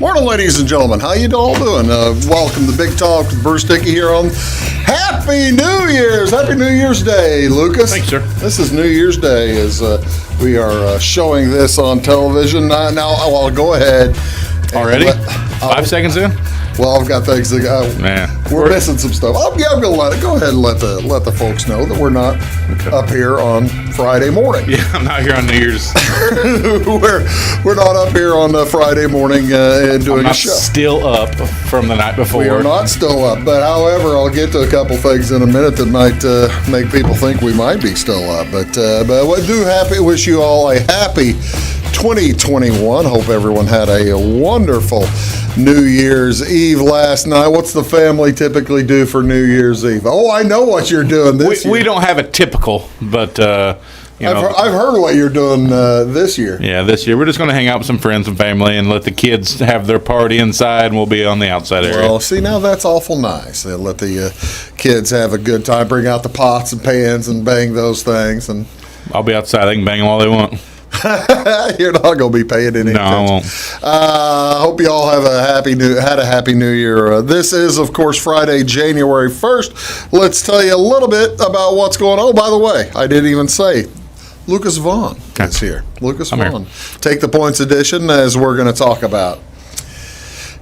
Morning, ladies and gentlemen. How you all doing? Welcome to Big Talk with Bruce Dickey here on Happy New Year's. Happy New Year's Day, Lucas. Thanks, sir. This is New Year's Day as we are showing this on television. Now I'll go ahead. Already? 5 seconds in? Well, I've got things to go. Man. We're missing some stuff. I'm going to go ahead and let the folks know that we're not up here on Friday morning. Yeah, I'm not here on New Year's. we're not up here on Friday morning doing a show. Still up from the night before. We are not still up, but however, I'll get to a couple things in a minute that might make people think we might be still up. But we wish you all a happy 2021. Hope everyone had a wonderful New Year's Eve last night. What's the family typically do for New Year's Eve? Oh, I know what you're doing this year. We don't have a typical, but I've heard what you're doing this year. Yeah, this year we're just going to hang out with some friends and family and let the kids have their party inside, and we'll be on the outside area. Well, see, now that's awful nice. They let the kids have a good time, bring out the pots and pans and bang those things. And I'll be outside. They can bang them all they want. You're not going to be paying any attention. No, I won't. Hope you all have had a happy New Year. This is, of course, Friday, January 1st. Let's tell you a little bit about what's going on. Oh, by the way, I didn't even say Lucas Vaughan is here. Lucas Vaughan. Take the Points edition as we're going to talk about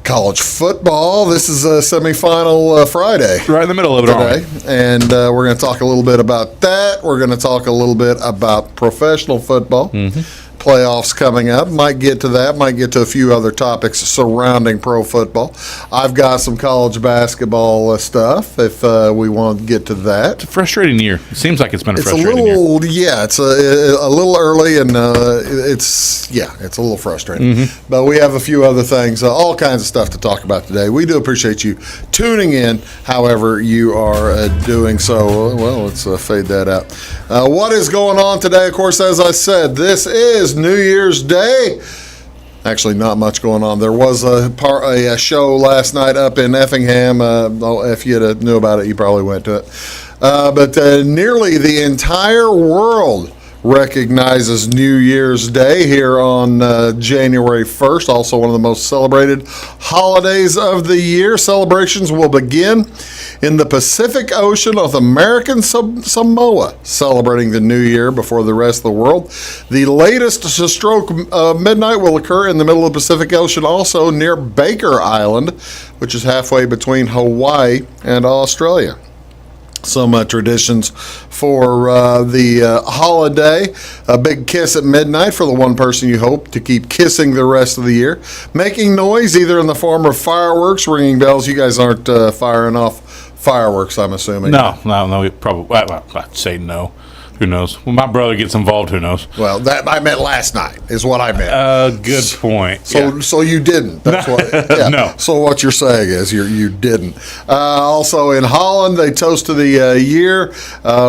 college football. This is a semifinal Friday. Right in the middle of it today. And we're going to talk a little bit about that. We're going to talk a little bit about professional football. Mm-hmm. Playoffs coming up. Might get to that. Might get to a few other topics surrounding pro football. I've got some college basketball stuff if we want to get to that. It's a frustrating year. It seems like it's been a frustrating year. Yeah, it's a little early, and it's a little frustrating. Mm-hmm. But we have a few other things, all kinds of stuff to talk about today. We do appreciate you tuning in, however you are doing so. Well, let's fade that out. What is going on today? Of course, as I said, this is New Year's Day. Actually, not much going on. There was a show last night up in Effingham. If you knew about it, you probably went to it. But nearly the entire world recognizes New Year's Day here on January 1st, also one of the most celebrated holidays of the year. Celebrations will begin in the Pacific Ocean of American Samoa, celebrating the new year before the rest of the world. The latest to stroke midnight will occur in the middle of the Pacific Ocean, also near Baker Island, which is halfway between Hawaii and Australia. Some traditions for the holiday. A big kiss at midnight for the one person you hope to keep kissing the rest of the year. Making noise either in the form of fireworks, ringing bells. You guys aren't firing off fireworks, I'm assuming. No, probably. I'd say no. Who knows? When my brother gets involved, who knows? Well, that I meant last night is what I meant. Good point. So you didn't. That's what. Yeah. No. So what you're saying is you didn't. Also in Holland, they toast to the year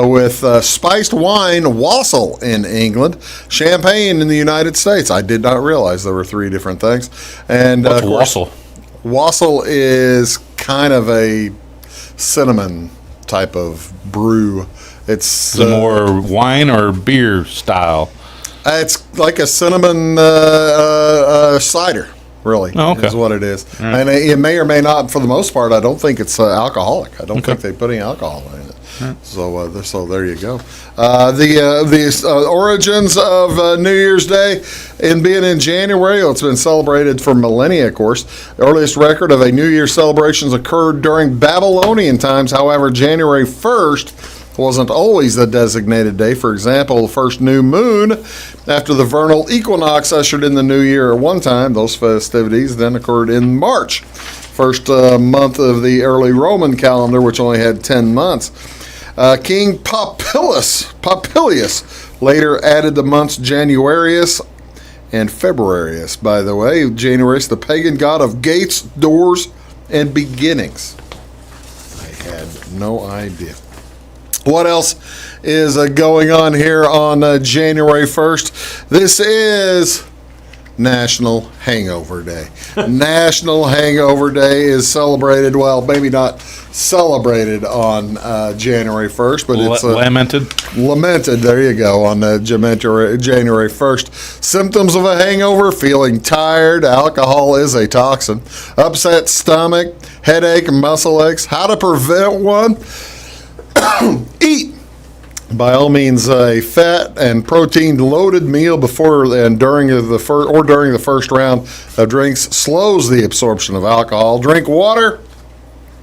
with spiced wine, wassail in England, champagne in the United States. I did not realize there were 3 different things. And what's wassail? Wassail is kind of a cinnamon type of brew. It's more wine or beer style. It's like a cinnamon cider, really, is what it is. Right. And it may or may not, for the most part, I don't think it's alcoholic. I don't think they put any alcohol in it. Right. So there you go. The origins of New Year's Day in being in January, it's been celebrated for millennia, of course. The earliest record of a New Year celebrations occurred during Babylonian times. However, January 1st wasn't always the designated day. For example, the first new moon after the vernal equinox ushered in the new year at one time. Those festivities then occurred in March, first month of the early Roman calendar, which only had 10 months. King Popilius later added the months Januarius and Februarius, by the way. Januarius, the pagan god of gates, doors, and beginnings. I had no idea. What else is going on here on January 1st? This is National Hangover Day. National Hangover Day is celebrated, well, maybe not celebrated on January 1st, but it's lamented, there you go, on January 1st. Symptoms of a hangover: feeling tired, alcohol is a toxin, upset stomach, headache, muscle aches. How to prevent one? Eat, by all means, a fat and protein-loaded meal before and during the first round of drinks. Slows the absorption of alcohol. Drink water.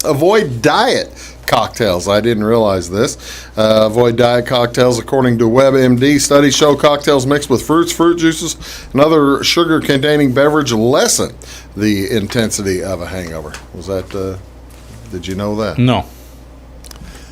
Avoid diet cocktails. I didn't realize this. Avoid diet cocktails. According to WebMD, studies show cocktails mixed with fruits, fruit juices, and other sugar-containing beverage lessen the intensity of a hangover. Was that? Did you know that? No.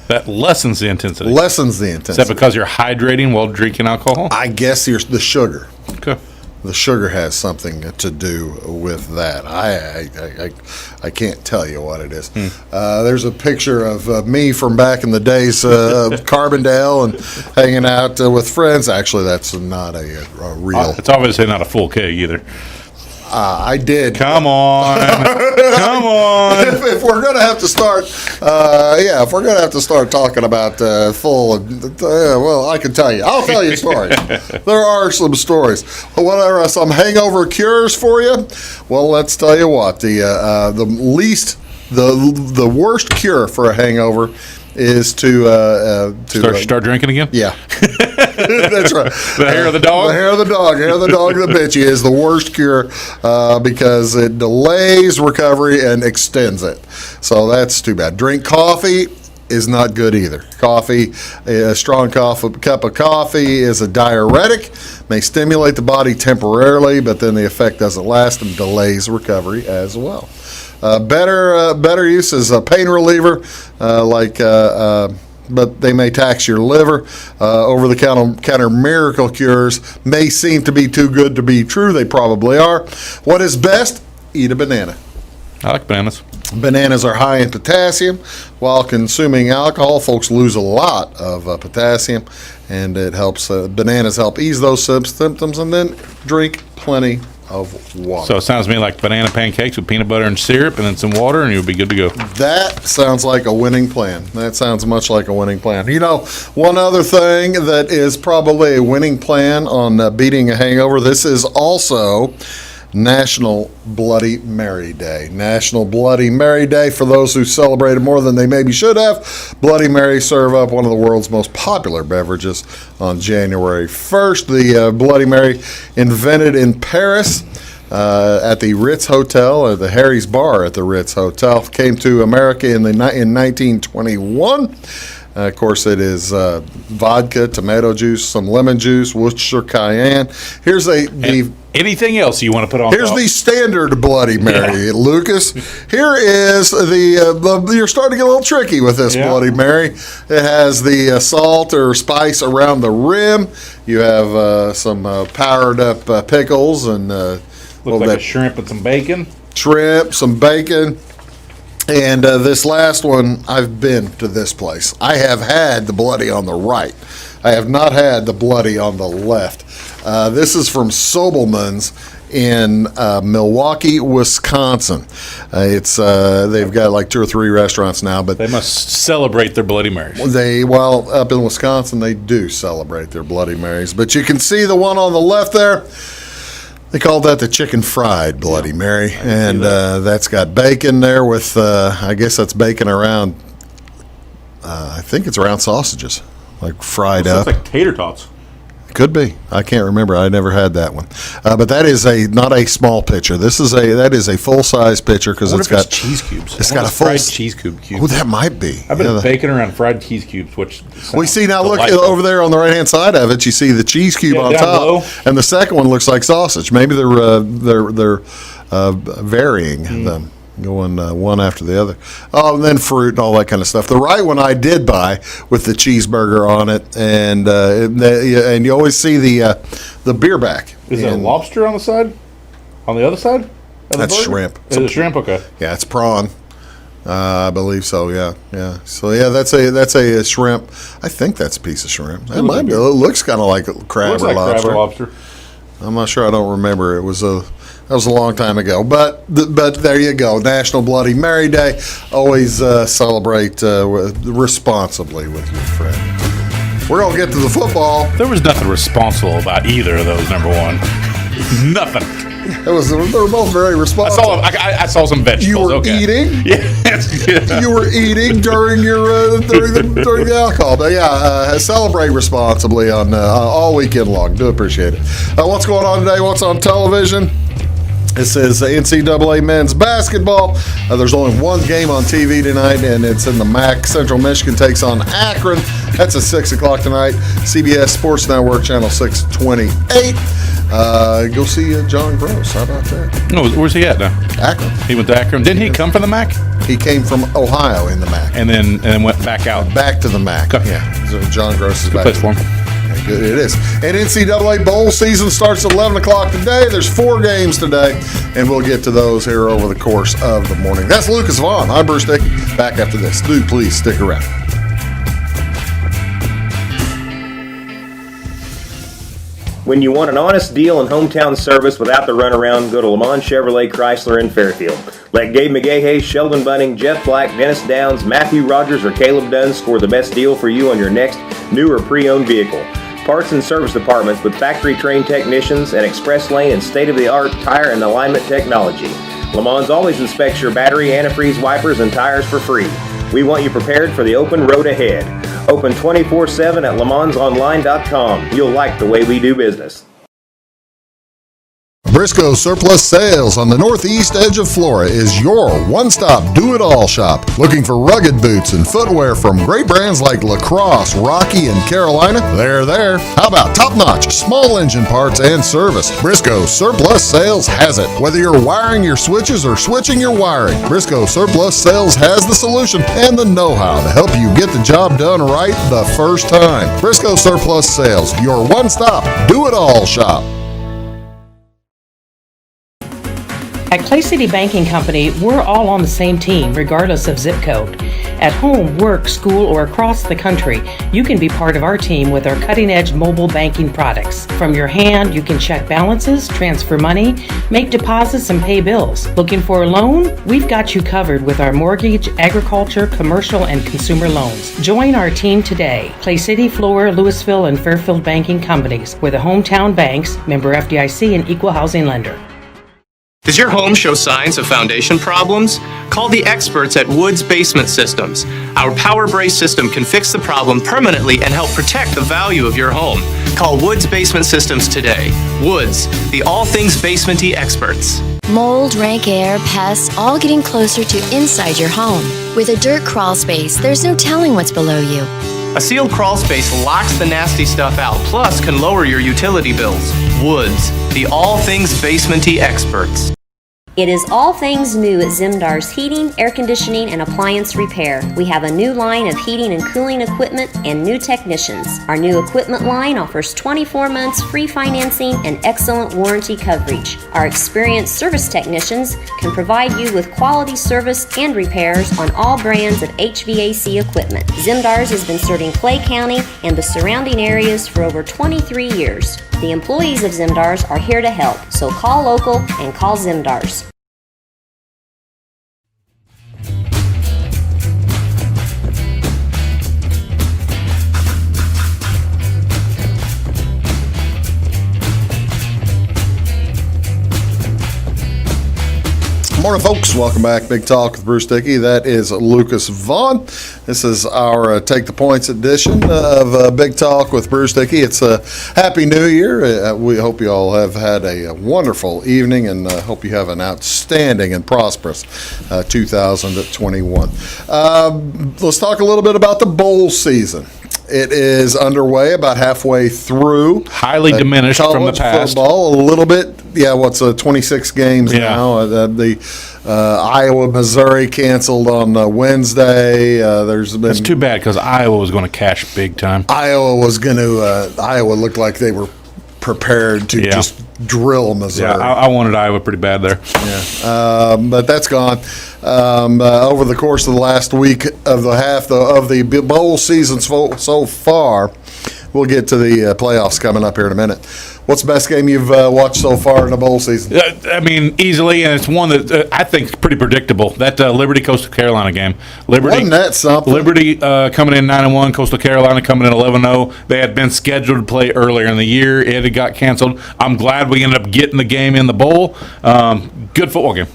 That lessens the intensity. Lessens the intensity. Is that because you're hydrating while drinking alcohol? I guess the sugar. Okay. The sugar has something to do with that. I can't tell you what it is. There's a picture of me from back in the days of Carbondale and hanging out with friends. Actually, that's not a real. It's obviously not a full keg either. I did. Come on. Come on. If we're going to have to start, if we're going to have to start talking about well, I can tell you. I'll tell you stories. There are some stories. What are some hangover cures for you? Well, let's tell you what. The worst cure for a hangover is to start drinking again? Yeah. That's right. The hair of the dog? The hair of the dog. Hair of the dog that bit you is the worst cure because it delays recovery and extends it. So that's too bad. Drink coffee is not good either. Coffee, a strong cup of coffee is a diuretic, may stimulate the body temporarily, but then the effect doesn't last and delays recovery as well. Better use is a pain reliever, but they may tax your liver. Over-the-counter miracle cures may seem to be too good to be true. They probably are. What is best? Eat a banana. I like bananas. Bananas are high in potassium. While consuming alcohol, folks lose a lot of potassium, and it helps. Bananas help ease those symptoms, and then drink plenty of water. So it sounds to me like banana pancakes with peanut butter and syrup and then some water, and you'll be good to go. That sounds like a winning plan. That sounds much like a winning plan. You know, one other thing that is probably a winning plan on beating a hangover, this is also National Bloody Mary Day. National Bloody Mary Day. For those who celebrated more than they maybe should have, Bloody Mary serve up one of the world's most popular beverages on January 1st. The Bloody Mary, invented in Paris at the Ritz Hotel, or the Harry's Bar at the Ritz Hotel, came to America in 1921. Of course, it is vodka, tomato juice, some lemon juice, Worcestershire cayenne. Here's anything else you want to put on Here's top? The standard Bloody Mary, yeah. Lucas. Here is you're starting to get a little tricky with this Bloody Mary. It has the salt or spice around the rim. You have some powered up pickles and looks like a shrimp and some bacon. Shrimp, some bacon. And this last one, I've been to this place. I have had the bloody on the right. I have not had the bloody on the left. This is from Sobelman's in Milwaukee, Wisconsin. They've got like 2 or 3 restaurants now, but they must celebrate their Bloody Marys. Up in Wisconsin, they do celebrate their Bloody Marys. But you can see the one on the left there. They call that the chicken fried Bloody Mary, and that's got bacon there with, I guess that's bacon around, I think it's around sausages, like fried up. It's like tater tots. Could be. I can't remember. I never had that one. But that is not a small pitcher. That is a full size pitcher because it's got cheese cubes. It's got a full fried cheese cube. Oh, that might be. I've been baking around fried cheese cubes, which we see now. delightful. Look over there on the right hand side of it. You see the cheese cube on top, below. And the second one looks like sausage. Maybe they're varying them. Going one after the other. Oh, and then fruit and all that kind of stuff. The right one I did buy with the cheeseburger on it, and you always see the beer back. Is it a lobster on the side? On the other side? That's shrimp. Is it shrimp? Okay. Yeah, it's prawn. I believe so. Yeah. So yeah, that's a shrimp. I think that's a piece of shrimp. It might be. It looks kind of like crab or lobster. Crab or lobster. I'm not sure. I don't remember. That was a long time ago. But there you go. National Bloody Mary Day. Always celebrate responsibly with your friend. We're going to get to the football. There was nothing responsible about either of those, number one. Nothing. They were both very responsible. I saw some vegetables. You were eating. Yeah, you were eating during during the alcohol. But yeah, celebrate responsibly on all weekend long. Do appreciate it. What's going on today? What's on television? This is NCAA men's basketball. There's only one game on TV tonight, and it's in the MAC. Central Michigan takes on Akron. That's at 6 o'clock tonight. CBS Sports Network, channel 628. Go see John Gross. How about that? No, where's he at now? Akron. He went to Akron. Didn't he come from the MAC? He came from Ohio in the MAC. And then went back out. Back to the MAC. Okay. Yeah. So John Gross is Good back. place for him. Yeah, good. It is. And NCAA bowl season starts at 11 o'clock today. There's 4 games today, and we'll get to those here over the course of the morning. That's Lucas Vaughan. I'm Bruce Dickey. Back after this. Do please stick around. When you want an honest deal and hometown service without the runaround, go to Lamont Chevrolet Chrysler in Fairfield. Let Gabe McGahey, Sheldon Bunning, Jeff Black, Dennis Downs, Matthew Rogers, or Caleb Dunn score the best deal for you on your next new or pre-owned vehicle. Parts and service departments with factory-trained technicians and express lane and state-of-the-art tire and alignment technology. Lamont always inspects your battery, antifreeze, wipers, and tires for free. We want you prepared for the open road ahead. Open 24/7 at LeMansOnline.com. You'll like the way we do business. Briscoe Surplus Sales on the northeast edge of Flora is your one-stop do-it-all shop. Looking for rugged boots and footwear from great brands like Lacrosse, Rocky, and Carolina? They're there. How about top-notch small engine parts and service? Briscoe Surplus Sales has it. Whether you're wiring your switches or switching your wiring, Briscoe Surplus Sales has the solution and the know-how to help you get the job done right the first time. Briscoe Surplus Sales, your one-stop do-it-all shop. At Clay City Banking Company, we're all on the same team, regardless of zip code. At home, work, school, or across the country, you can be part of our team with our cutting-edge mobile banking products. From your hand, you can check balances, transfer money, make deposits, and pay bills. Looking for a loan? We've got you covered with our mortgage, agriculture, commercial, and consumer loans. Join our team today. Clay City, Flora, Louisville, and Fairfield Banking Companies. We're the hometown banks, member FDIC, and equal housing lender. Does your home show signs of foundation problems? Call the experts at Woods Basement Systems. Our Power Brace system can fix the problem permanently and help protect the value of your home. Call Woods Basement Systems today. Woods, the all things basement-y experts. Mold, rank air, pests, all getting closer to inside your home. With a dirt crawl space, there's no telling what's below you. A sealed crawl space locks the nasty stuff out, plus can lower your utility bills. Woods, the all things basement-y experts. It is all things new at Zimdar's Heating, Air Conditioning, and Appliance Repair. We have a new line of heating and cooling equipment and new technicians. Our new equipment line offers 24 months free financing and excellent warranty coverage. Our experienced service technicians can provide you with quality service and repairs on all brands of HVAC equipment. Zimdar's has been serving Clay County and the surrounding areas for over 23 years. The employees of Zimdar's are here to help, so call local and call Zimdar's. Morning, folks. Welcome back. Big Talk with Bruce Dickey. That is Lucas Vaughan. This is our Take the Points edition of Big Talk with Bruce Dickey. It's a Happy New Year. We hope you all have had a wonderful evening and hope you have an outstanding and prosperous 2021. Let's talk a little bit about the bowl season. It is underway, about halfway through. Highly diminished from the past. Football, a little bit. Yeah, 26 games now. The Iowa, Missouri canceled on Wednesday. That's too bad because Iowa was going to cash big time. Iowa looked like they were prepared to just drill Missouri. Yeah, I wanted Iowa pretty bad there. Yeah, but that's gone. Over the course of the last week of the bowl season so far, we'll get to the playoffs coming up here in a minute. What's the best game you've watched so far in the bowl season? I mean, easily, and it's one that I think is pretty predictable. That Liberty Coastal Carolina game. Liberty, Wasn't that something? Liberty coming in 9-1, Coastal Carolina coming in 11-0. They had been scheduled to play earlier in the year. It had got canceled. I'm glad we ended up getting the game in the bowl. Good football game.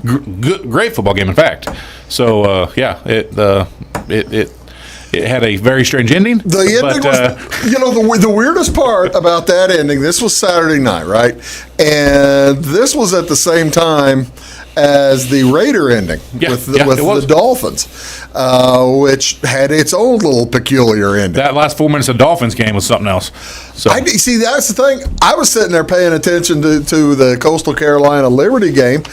Great football game, in fact. So it had a very strange ending. The ending was, the weirdest part about that ending, this was Saturday night, right? And this was at the same time as the Raider ending with the Dolphins, which had its own little peculiar ending. That last 4 minutes of Dolphins game was something else. So See, that's the thing. I was sitting there paying attention to the Coastal Carolina Liberty game.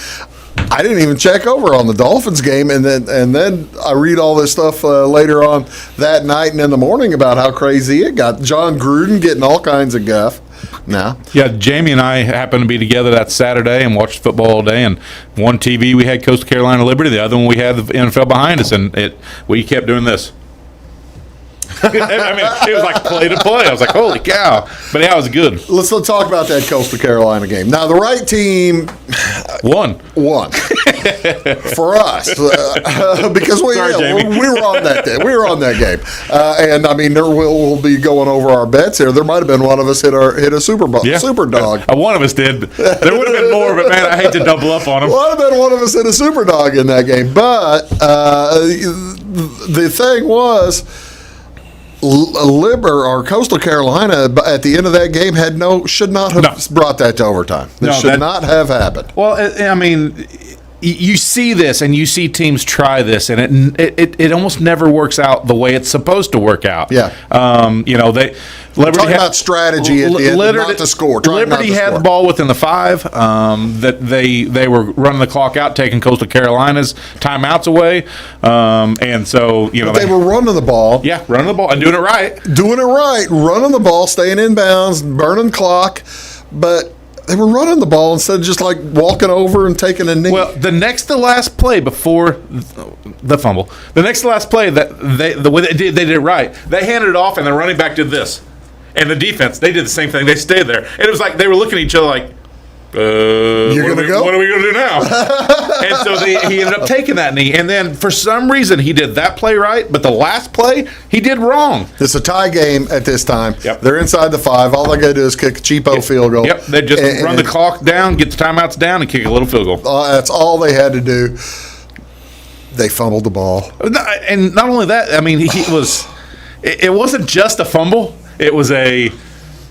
I didn't even check over on the Dolphins game, and then I read all this stuff later on that night and in the morning about how crazy it got. John Gruden getting all kinds of guff. Now, yeah, Jamie and I happened to be together that Saturday and watched football all day. And one TV we had Coastal Carolina Liberty, the other one we had the NFL behind us, and we kept doing this. I mean, it was like play to play. I was like, holy cow. But yeah, it was good. Let's talk about that Coastal Carolina game. Now, the right team won. For us. Because we were on that day. We were on that game. And, I mean, we'll be going over our bets here. There might have been one of us hit a super dog. One of us did. There would have been more, but, man, I hate to double up on them. Might have been one of us hit a super dog in that game. But the thing was, Coastal Carolina at the end of that game should not have brought that to overtime. That should not have happened. Well, I mean, you see this and you see teams try this, and it almost never works out the way it's supposed to work out. Yeah. Liberty talking about strategy at the end, not to score. Liberty had the ball within the 5. That they were running the clock out, taking Coastal Carolina's timeouts away, and so they were running the ball. Yeah, running the ball and doing it right, running the ball, staying in bounds, burning clock, but they were running the ball instead of just like walking over and taking a knee. Well, the next to last play before the fumble, the next to last play that the way they did it right. They handed it off and the running back did this. And the defense, they did the same thing. They stayed there. And it was like they were looking at each other like, you're going to go? What are we going to do now? And so he ended up taking that knee. And then for some reason, he did that play right, but the last play, he did wrong. It's a tie game at this time. Yep. They're inside the 5. All they got to do is kick a cheapo field goal. Yep, they just run the clock down, get the timeouts down, and kick a little field goal. That's all they had to do. They fumbled the ball. And not only that, I mean, it wasn't just a fumble. It was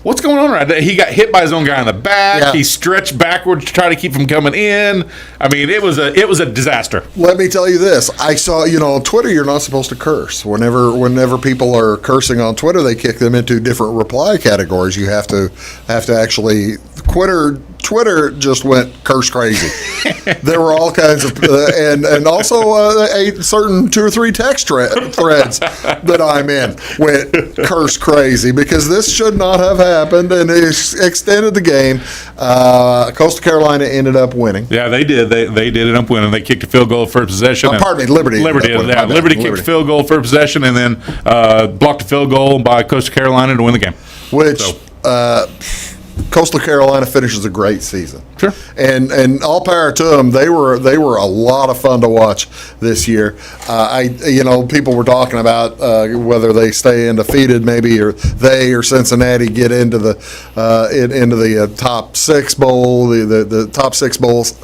what's going on right there? He got hit by his own guy in the back. Yeah. He stretched backwards to try to keep him coming in. I mean, it was a disaster. Let me tell you this. I saw, on Twitter, you're not supposed to curse. Whenever people are cursing on Twitter, they kick them into different reply categories. You have to actually Twitter just went curse crazy. There were all kinds of, and also a certain 2 or 3 text threads that I'm in went curse crazy because this should not have happened, and it extended the game. Coastal Carolina ended up winning. Yeah, they did. They did end up winning. They kicked a field goal for possession. Pardon me, Liberty. Liberty kicked a field goal for possession and then blocked a field goal by Coastal Carolina to win the game. Coastal Carolina finishes a great season. Sure. And all power to them. They were a lot of fun to watch this year. People were talking about whether they stay undefeated, maybe, or they or Cincinnati get into the top 6 bowl, the top 6 bowls.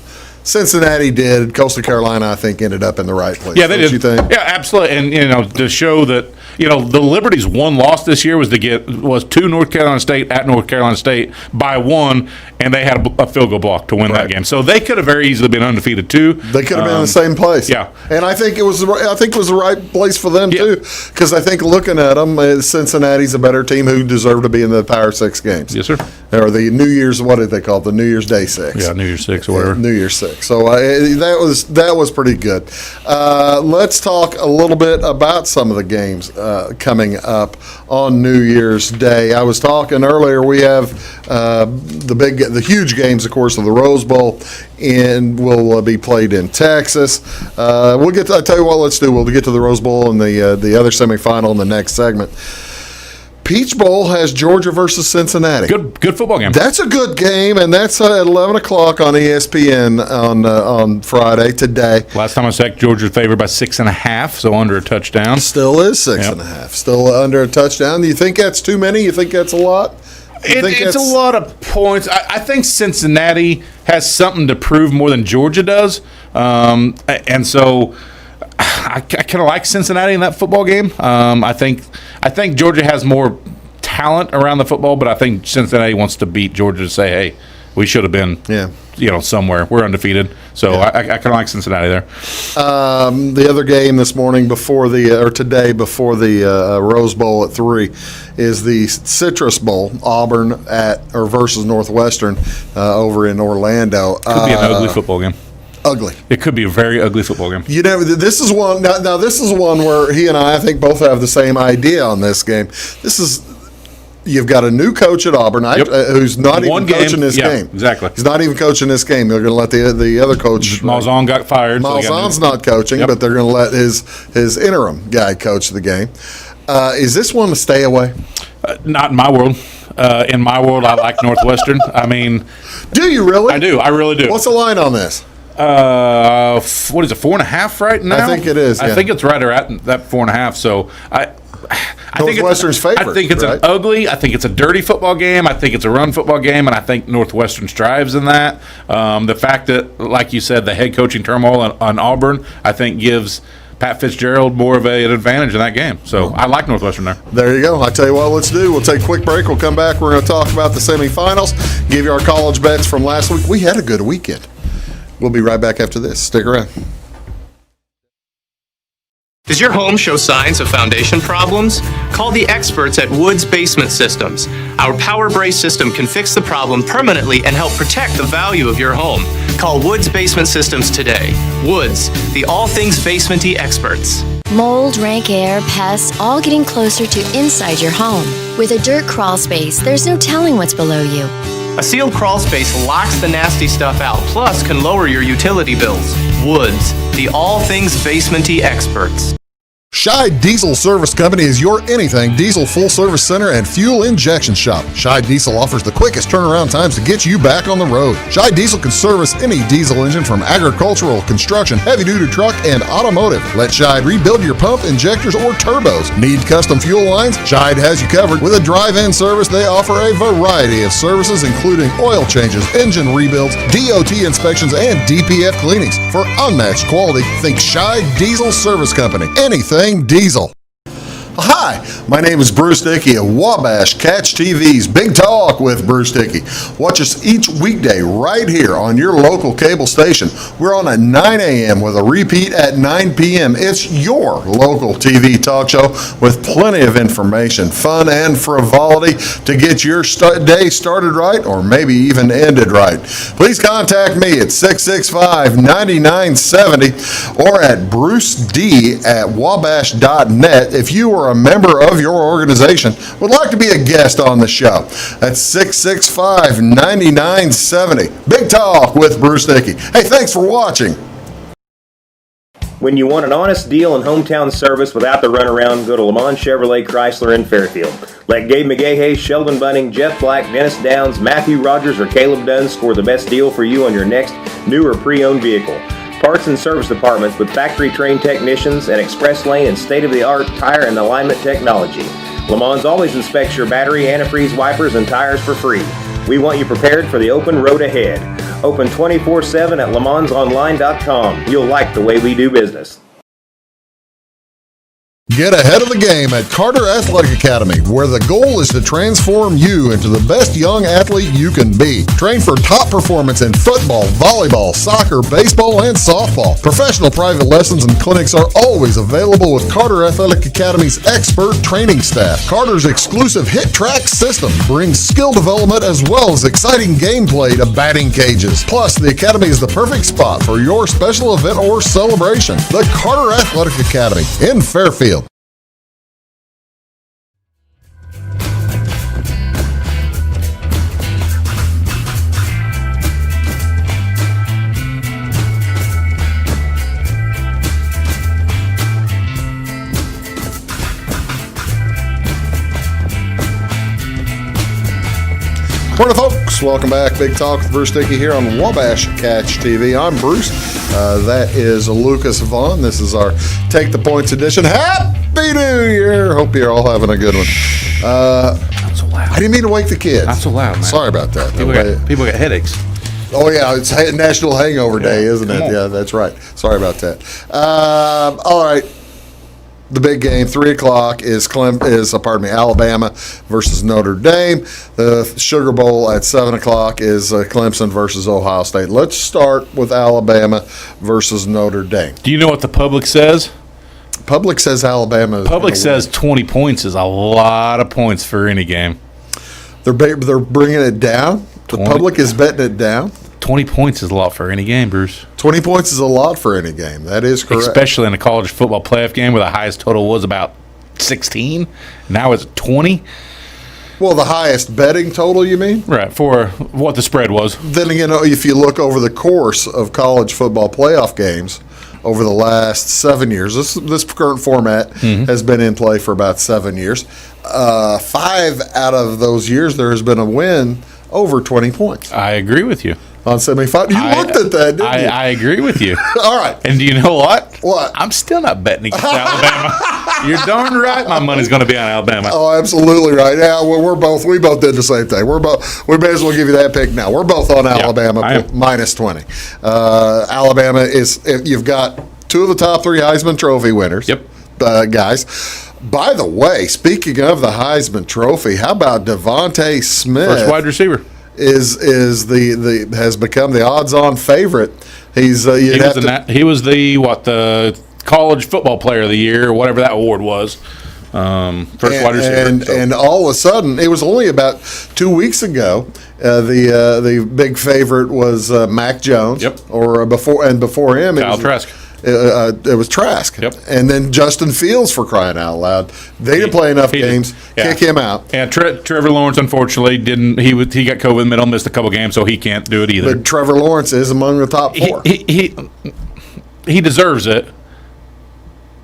Cincinnati did. Coastal Carolina, I think, ended up in the right place. Yeah, they did. You think? Yeah, absolutely. And to show that the Liberty's one loss this year was to North Carolina State at North Carolina State by 1, and they had a field goal block to win that game. So they could have very easily been undefeated too. They could have been in the same place. Yeah, and I think it was the right place for them too, because I think looking at them, Cincinnati's a better team who deserve to be in the Power 6 games. Yes, sir. Or the New Year's, what did they call it? The New Year's Day 6. Yeah, New Year's 6 or whatever. New Year's 6. So that was pretty good. Let's talk a little bit about some of the games coming up on New Year's Day. I was talking earlier. We have the huge games, of course, of the Rose Bowl, and will be played in Texas. We'll get. I tell you what, let's do. We'll get to the Rose Bowl and the other semifinal in the next segment. Peach Bowl has Georgia versus Cincinnati. Good football game. That's a good game, and that's at 11 o'clock on ESPN on Friday today. Last time I checked, Georgia's favored by 6.5, so under a touchdown. Still is 6.5. Still under a touchdown. Do you think that's too many? You think that's a lot? It's a lot of points. I think Cincinnati has something to prove more than Georgia does, and so I kind of like Cincinnati in that football game. I think Georgia has more talent around the football, but I think Cincinnati wants to beat Georgia to say, hey, we should have been, somewhere. We're undefeated, so I kind of like Cincinnati there. The other game this morning today before the Rose Bowl at 3 is the Citrus Bowl, Auburn versus Northwestern over in Orlando. Could be an ugly football game. Ugly. It could be a very ugly football game. This is one. Now this is one where he and I think both have the same idea on this game. You've got a new coach at Auburn who's not even coaching this game. Exactly. He's not even coaching this game. They're going to let the other coach. Malzahn got fired. Malzahn's not coaching, but they're going to let his interim guy coach the game. Is this one a stay away? Not in my world. In my world, I like Northwestern. I mean, do you really? I do. I really do. What's the line on this? What is it? 4.5 right now? I think it is. I think it's right around that 4.5. So I think Northwestern's favorite. I think it's an ugly. I think it's a dirty football game. I think it's a run football game, and I think Northwestern strives in that. The fact that, like you said, the head coaching turmoil on Auburn, I think gives Pat Fitzgerald more of an advantage in that game. So I like Northwestern there. There you go. I tell you what, let's do. We'll take a quick break. We'll come back. We're going to talk about the semifinals, give you our college bets from last week. We had a good weekend. We'll be right back after this. Stick around. Does your home show signs of foundation problems? Call the experts at Woods Basement Systems. Our Power Brace system can fix the problem permanently and help protect the value of your home. Call Woods Basement Systems today. Woods, the all things basementy experts. Mold, rank air, pests, all getting closer to inside your home. With a dirt crawl space, there's no telling what's below you. A sealed crawl space locks the nasty stuff out, plus can lower your utility bills. Woods, the all things basementy experts. Scheid Diesel Service Company is your anything diesel full-service center and fuel injection shop. Scheid Diesel offers the quickest turnaround times to get you back on the road. Scheid Diesel can service any diesel engine from agricultural, construction, heavy-duty truck, and automotive. Let Scheid rebuild your pump, injectors, or turbos. Need custom fuel lines? Scheid has you covered. With a drive-in service, they offer a variety of services, including oil changes, engine rebuilds, DOT inspections, and DPF cleanings. For unmatched quality, think Scheid Diesel Service Company. Anything diesel. Hi, my name is Bruce Dickey of Wabash Catch TV's Big Talk with Bruce Dickey. Watch us each weekday right here on your local cable station. We're on at 9 a.m. with a repeat at 9 p.m. It's your local TV talk show with plenty of information, fun, and frivolity to get your day started right or maybe even ended right. Please contact me at 665-9970 or at bruced@wabash.net if you are a member of your organization would like to be a guest on the show. That's 665-9970. Big Talk with Bruce Dickey. Hey, thanks for watching. When you want an honest deal and hometown service without the runaround, go to Lamont Chevrolet Chrysler in Fairfield. Let Gabe McGahey, Sheldon Bunning, Jeff Black, Dennis Downs, Matthew Rogers, or Caleb Dunn score the best deal for you on your next new or pre-owned vehicle. Parts and service departments with factory-trained technicians and express lane and state-of-the-art tire and alignment technology. Lamont always inspects your battery, antifreeze, wipers, and tires for free. We want you prepared for the open road ahead. Open 24/7 at LaMonsOnline.com. You'll like the way we do business. Get ahead of the game at Carter Athletic Academy, where the goal is to transform you into the best young athlete you can be. Train for top performance in football, volleyball, soccer, baseball, and softball. Professional private lessons and clinics are always available with Carter Athletic Academy's expert training staff. Carter's exclusive Hit Track system brings skill development as well as exciting gameplay to batting cages. Plus, the Academy is the perfect spot for your special event or celebration. The Carter Athletic Academy in Fairfield. Morning, folks. Welcome back. Big Talk with Bruce Dickey here on Wabash Catch TV. I'm Bruce. That is Lucas Vaughan. This is our Take the Points edition. Happy New Year. Hope you're all having a good one. Not so loud. I didn't mean to wake the kids. Not so loud, man. Sorry about that. People got headaches. Oh, yeah. It's National Hangover Day, isn't it? Yeah, that's right. Sorry about that. All right. The big game, 3 o'clock, is Alabama versus Notre Dame. The Sugar Bowl at 7 o'clock is Clemson versus Ohio State. Let's start with Alabama versus Notre Dame. Do you know what the public says? Public says Alabama. Public says 20 points is a lot of points for any game. They're bringing it down. The 20. public is betting it down. 20 points is a lot for any game, Bruce. 20 points is a lot for any game. That is correct. Especially in a college football playoff game where the highest total was about 16. Now it's 20. Well, the highest betting total, you mean? Right, for what the spread was. Then again, if you look over the course of college football playoff games over the last 7 years, this current format has been in play for about 7 years. 5 out of those years, there has been a win over 20 points. I agree with you. On semifinal. You looked at that, didn't you? I agree with you. All right. And do you know what? What? I'm still not betting against Alabama. You're darn right my money's going to be on Alabama. Oh, absolutely right. Yeah, well, we both did the same thing. We may as well give you that pick now. We're both on Alabama minus 20. Alabama is, you've got 2 of the top 3 Heisman Trophy winners. Yep. Guys. By the way, speaking of the Heisman Trophy, how about Devontae Smith? First wide receiver. Has become the odds-on favorite. He was the college football player of the year, or whatever that award was. First wide receiver. And all of a sudden, it was only about 2 weeks ago. The big favorite was Mac Jones. Yep. Or before him, Kyle Trask. It was Trask. Yep. And then Justin Fields, for crying out loud. They didn't play enough games. Kick him out. And Trevor Lawrence, unfortunately, didn't. He got COVID in the middle, missed a couple games, so he can't do it either. But Trevor Lawrence is among the top 4. He deserves it,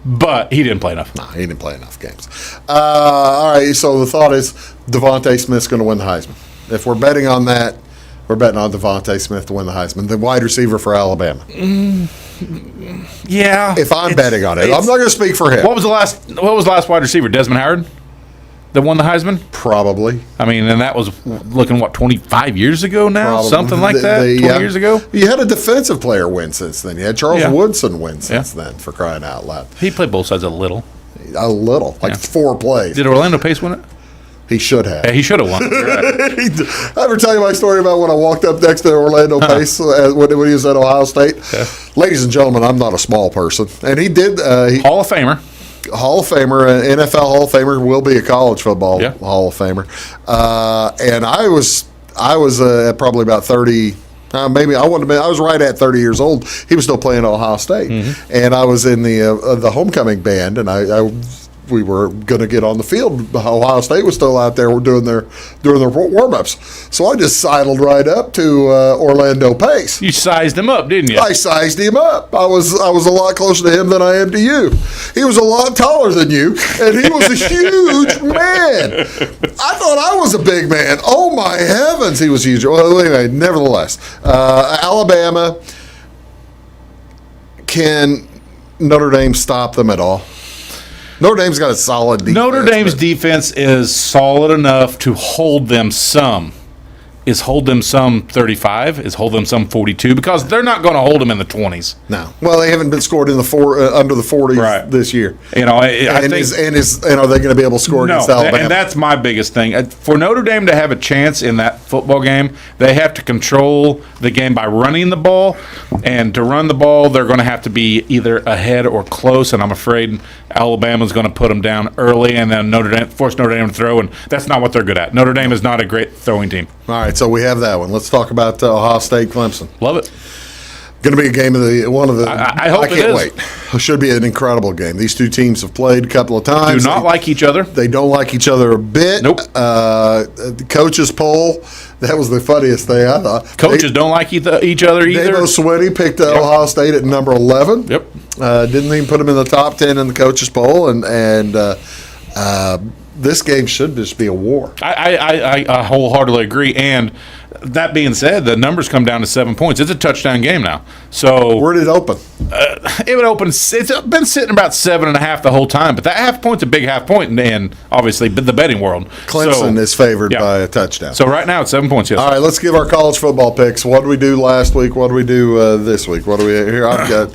but he didn't play enough. No, he didn't play enough games. All right, so the thought is Devontae Smith's going to win the Heisman. If we're betting on that, we're betting on Devontae Smith to win the Heisman, the wide receiver for Alabama. Yeah. If I'm betting on it, I'm not going to speak for him. What was the last wide receiver? Desmond Howard that won the Heisman? Probably. I mean, and that was looking 25 years ago now, Probably. Something like that. 20 years ago. You had a defensive player win since then. You had Charles Woodson win since then, for crying out loud. He played both sides a little, 4 plays. Did Orlando Pace win it? He should have. Yeah, he should have won. Right. I ever tell you my story about when I walked up next to Orlando Pace when he was at Ohio State? Yeah. Ladies and gentlemen, I'm not a small person. And he did. Hall of Famer. Hall of Famer, NFL Hall of Famer, will be a college football Hall of Famer. And I was probably about 30. Maybe I was right at 30 years old. He was still playing at Ohio State, and I was in the homecoming band, and we were going to get on the field. Ohio State was still out there doing their warm-ups. So I just sidled right up to Orlando Pace. You sized him up, didn't you? I sized him up. I was a lot closer to him than I am to you. He was a lot taller than you, and he was a huge man. I thought I was a big man. Oh, my heavens, he was huge. Well, anyway, nevertheless, Alabama, can Notre Dame stop them at all? Notre Dame's got a solid defense. Notre Dame's defense is solid enough to hold them some. Is hold them some 35? Is hold them some 42? Because they're not going to hold them in the 20s. No. Well, they haven't been scored in the under the 40s this year. I think, and are they going to be able to score against Alabama? And that's my biggest thing. For Notre Dame to have a chance in that football game, they have to control the game by running the ball. And to run the ball, they're going to have to be either ahead or close. And I'm afraid Alabama's going to put them down early, and then force Notre Dame to throw. And that's not what they're good at. Notre Dame is not a great throwing team. All right, so we have that one. Let's talk about Ohio State Clemson. Love it. Going to be a game of one of the. I hope I can't wait. It should be an incredible game. These two teams have played a couple of times. Do not like each other. They don't like each other a bit. Nope. The coaches poll. That was the funniest thing I thought. Coaches don't like each other either. Dabo Swinney picked Ohio State at number 11. Yep. Didn't even put them in the top 10 in the coaches poll, and this game should just be a war. I wholeheartedly agree. And that being said, the numbers come down to 7 points. It's a touchdown game now. So Where did it open? it would open. It's been sitting about 7.5 the whole time. But that half point's a big half point, and obviously the betting world. Clemson is favored by a touchdown. So right now it's 7 points. Yes. All right, let's give our college football picks. What did we do last week? What do we do this week? What do we here? I've got.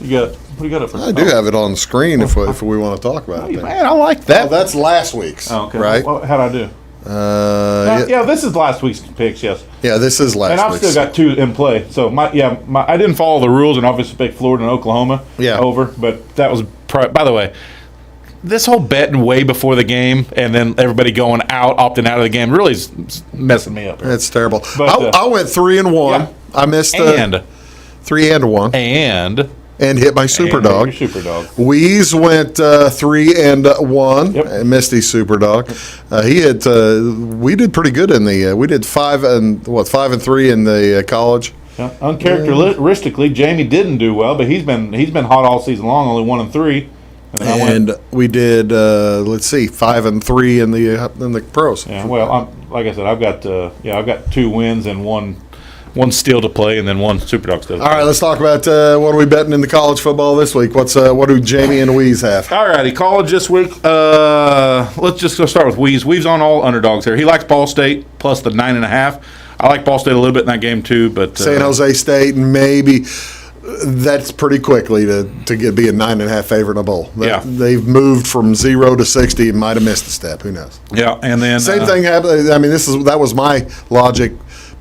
You got. What do you got up for? I do have it on the screen if we want to talk about it. Man, I like that. Oh, that's last week's. Oh, okay. Right? How'd I do? Yeah, This is last week's picks. Yes. yeah, this is last And I've week's. still got 2 in play. So I didn't follow the rules and obviously picked Florida and Oklahoma over. But that was by the way, this whole betting way before the game and then everybody going out, opting out of the game, really is messing me up. It's terrible. But, I went 3-1. Yeah. I missed 3-1 and hit my super dog. Your super dog. Weeze went 3-1. Yep. And Misty's super dog. He had. We did pretty good in the. We did 5-3 in the college. Yeah. Uncharacteristically, Jamie didn't do well, but he's been hot all season long, only 1-3. And we did 5-3 in the pros. Yeah. Well, like I said, I've got 2 wins and one steal to play, and then 1 super dog steal. All right, let's talk about what are we betting in the college football this week. What do Jamie and Weeze have? All righty, college this week. Let's just go start with Weeze. Weave's on all underdogs here. He likes Ball State plus the 9.5. I like Ball State a little bit in that game too, but San Jose State and maybe. That's pretty quickly to be a 9.5 favorite in a bowl. They've moved from 0 to 60 and might have missed a step. Who knows? Yeah, and then same thing happened. I mean, that was my logic.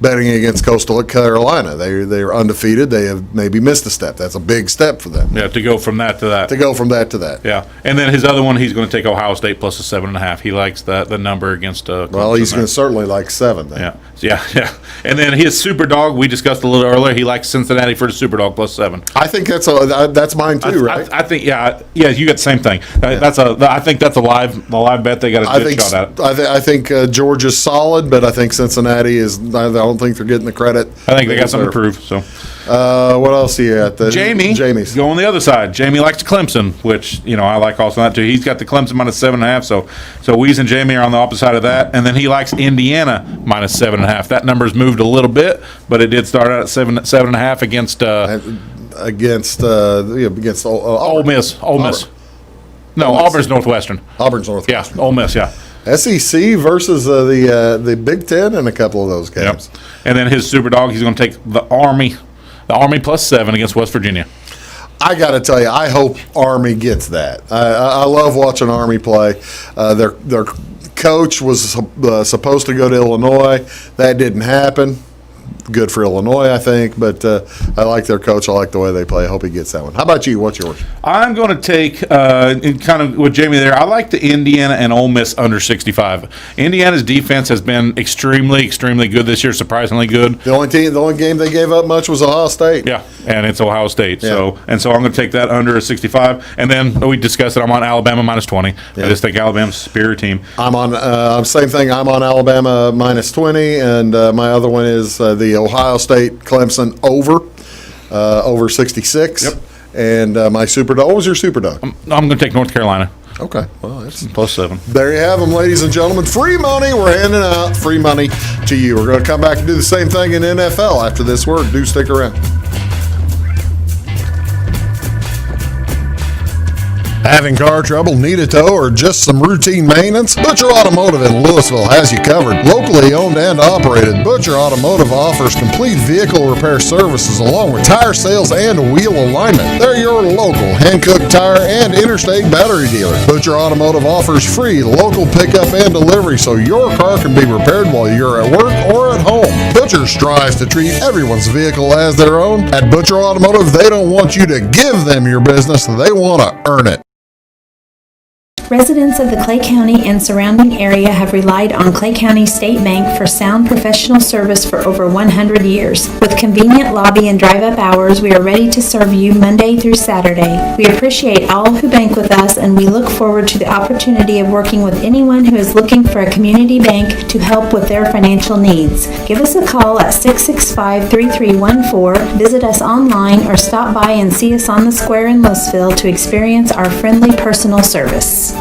Betting against Coastal Carolina, they're undefeated. They have maybe missed a step. That's a big step for them. Yeah, to go from that to that. To go from that to that. Yeah, and then his other one, he's going to take Ohio State plus a 7.5. He likes the number against. Well, he's going to certainly like 7. Then. Yeah. And then his super dog, we discussed a little earlier. He likes Cincinnati for the super dog plus 7. I think that's mine too, right? I think you got the same thing. I think that's a live bet. They got a good shot at it. I think Georgia's solid, but I think Cincinnati is. I don't think they're getting the credit. I think they got something to prove. So, what else are you at? Jamie's go on the other side. Jamie likes Clemson, which I like also that too. He's got the Clemson minus 7.5. So Weeze and Jamie are on the opposite side of that, and then he likes Indiana minus 7.5. That number's moved a little bit, but it did start out at 7.5 against Ole Miss. No, Auburn's Northwestern. Auburn's Northwestern. Yeah, Ole Miss. Yeah. SEC versus the Big Ten in a couple of those games. Yep. And then his super dog, he's going to take the Army plus 7 against West Virginia. I got to tell you, I hope Army gets that. I love watching Army play. Their coach was supposed to go to Illinois. That didn't happen. Good for Illinois, I think, but I like their coach. I like the way they play. I hope he gets that one. How about you? What's yours? I'm going to take, kind of with Jamie there, I like the Indiana and Ole Miss under 65. Indiana's defense has been extremely, extremely good this year, surprisingly good. The only game they gave up much was Ohio State. Yeah, and it's Ohio State. Yeah. So I'm going to take that under a 65. And then we discussed it. I'm on Alabama minus 20. Yeah. I just think Alabama's a superior team. I'm on same thing. I'm on Alabama minus 20, and my other one is the Ohio State Clemson over 66. Yep. And my super dog. What was your super dog? I'm going to take North Carolina. Okay. Well, that's Plus 7. there you have them, ladies and gentlemen. Free money. We're handing out free money to you. We're going to come back and do the same thing in NFL after this word. Do stick around. Having car trouble, need a tow, or just some routine maintenance? Butcher Automotive in Louisville has you covered. Locally owned and operated, Butcher Automotive offers complete vehicle repair services along with tire sales and wheel alignment. They're your local Hankook tire and interstate battery dealer. Butcher Automotive offers free local pickup and delivery so your car can be repaired while you're at work or at home. Butcher strives to treat everyone's vehicle as their own. At Butcher Automotive, they don't want you to give them your business, they want to earn it. Residents of the Clay County and surrounding area have relied on Clay County State Bank for sound professional service for over 100 years. With convenient lobby and drive-up hours, we are ready to serve you Monday through Saturday. We appreciate all who bank with us, and we look forward to the opportunity of working with anyone who is looking for a community bank to help with their financial needs. Give us a call at 665-3314, visit us online, or stop by and see us on the square in Louisville to experience our friendly personal service.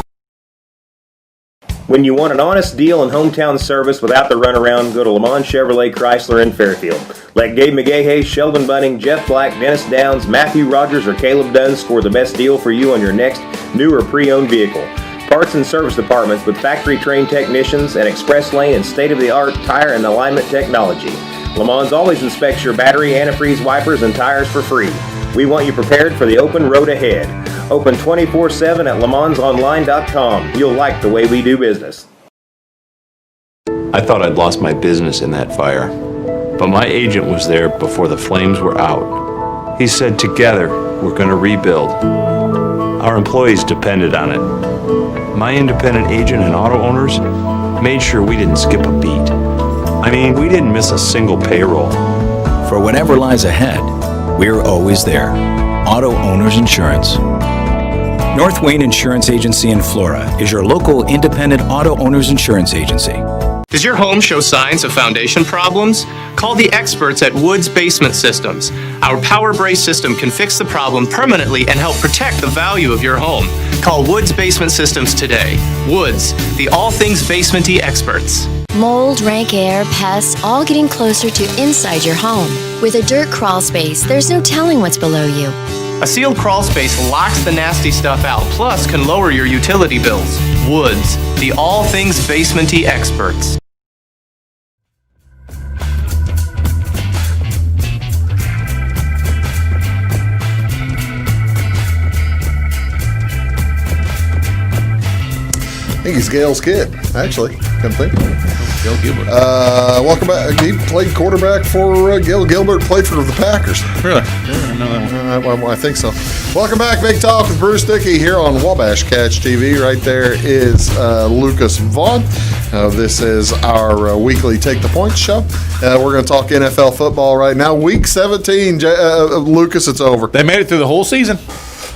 When you want an honest deal and hometown service without the runaround, go to Lamont Chevrolet Chrysler in Fairfield. Let Gabe McGahey, Sheldon Bunning, Jeff Black, Dennis Downs, Matthew Rogers, or Caleb Dunn score the best deal for you on your next new or pre-owned vehicle. Parts and service departments with factory-trained technicians and express lane and state-of-the-art tire and alignment technology. Lamont always inspects your battery, antifreeze, wipers, and tires for free. We want you prepared for the open road ahead. Open 24/7 at LeMansOnline.com. You'll like the way we do business. I thought I'd lost my business in that fire, but my agent was there before the flames were out. He said, together, we're going to rebuild. Our employees depended on it. My independent agent and auto owners made sure we didn't skip a beat. I mean, we didn't miss a single payroll. For whatever lies ahead, we're always there. Auto Owners Insurance. North Wayne Insurance Agency in Flora is your local independent auto owners insurance agency. Does your home show signs of foundation problems? Call the experts at Woods Basement Systems. Our Power Brace system can fix the problem permanently and help protect the value of your home. Call Woods Basement Systems today. Woods, the all things basement-y experts. Mold, rank air, pests, all getting closer to inside your home. With a dirt crawl space, there's no telling what's below you. A sealed crawl space locks the nasty stuff out, plus can lower your utility bills. Woods, the all things basement-y experts. I think he's Gail's kid, actually. Come think. Gail Gilbert. Welcome back. He played quarterback for Gail Gilbert, played for the Packers. Really? Yeah, I know that one. I think so. Welcome back, Big Talk with Bruce Dickey here on Wabash Catch TV. Right there is Lucas Vaughan. This is our weekly Take the Points show. We're going to talk NFL football right now. Week 17, Lucas, it's over. They made it through the whole season.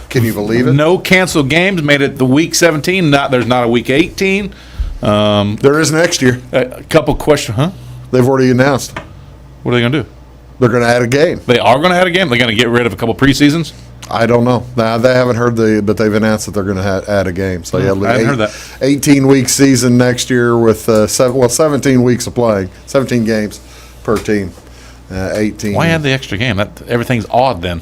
Can you believe it? No canceled games. Made it the week 17. There's not a week 18. There is next year. A couple questions, huh? They've already announced. What are they going to do? They're going to add a game. They are going to add a game? They're going to get rid of a couple preseasons? I don't know. Nah, they haven't heard but they've announced that they're going to add a game. So, yeah, I hadn't heard that. 18-week season next year with 17 weeks of playing, 17 games per team, 18. Why add the extra game? Everything's odd then.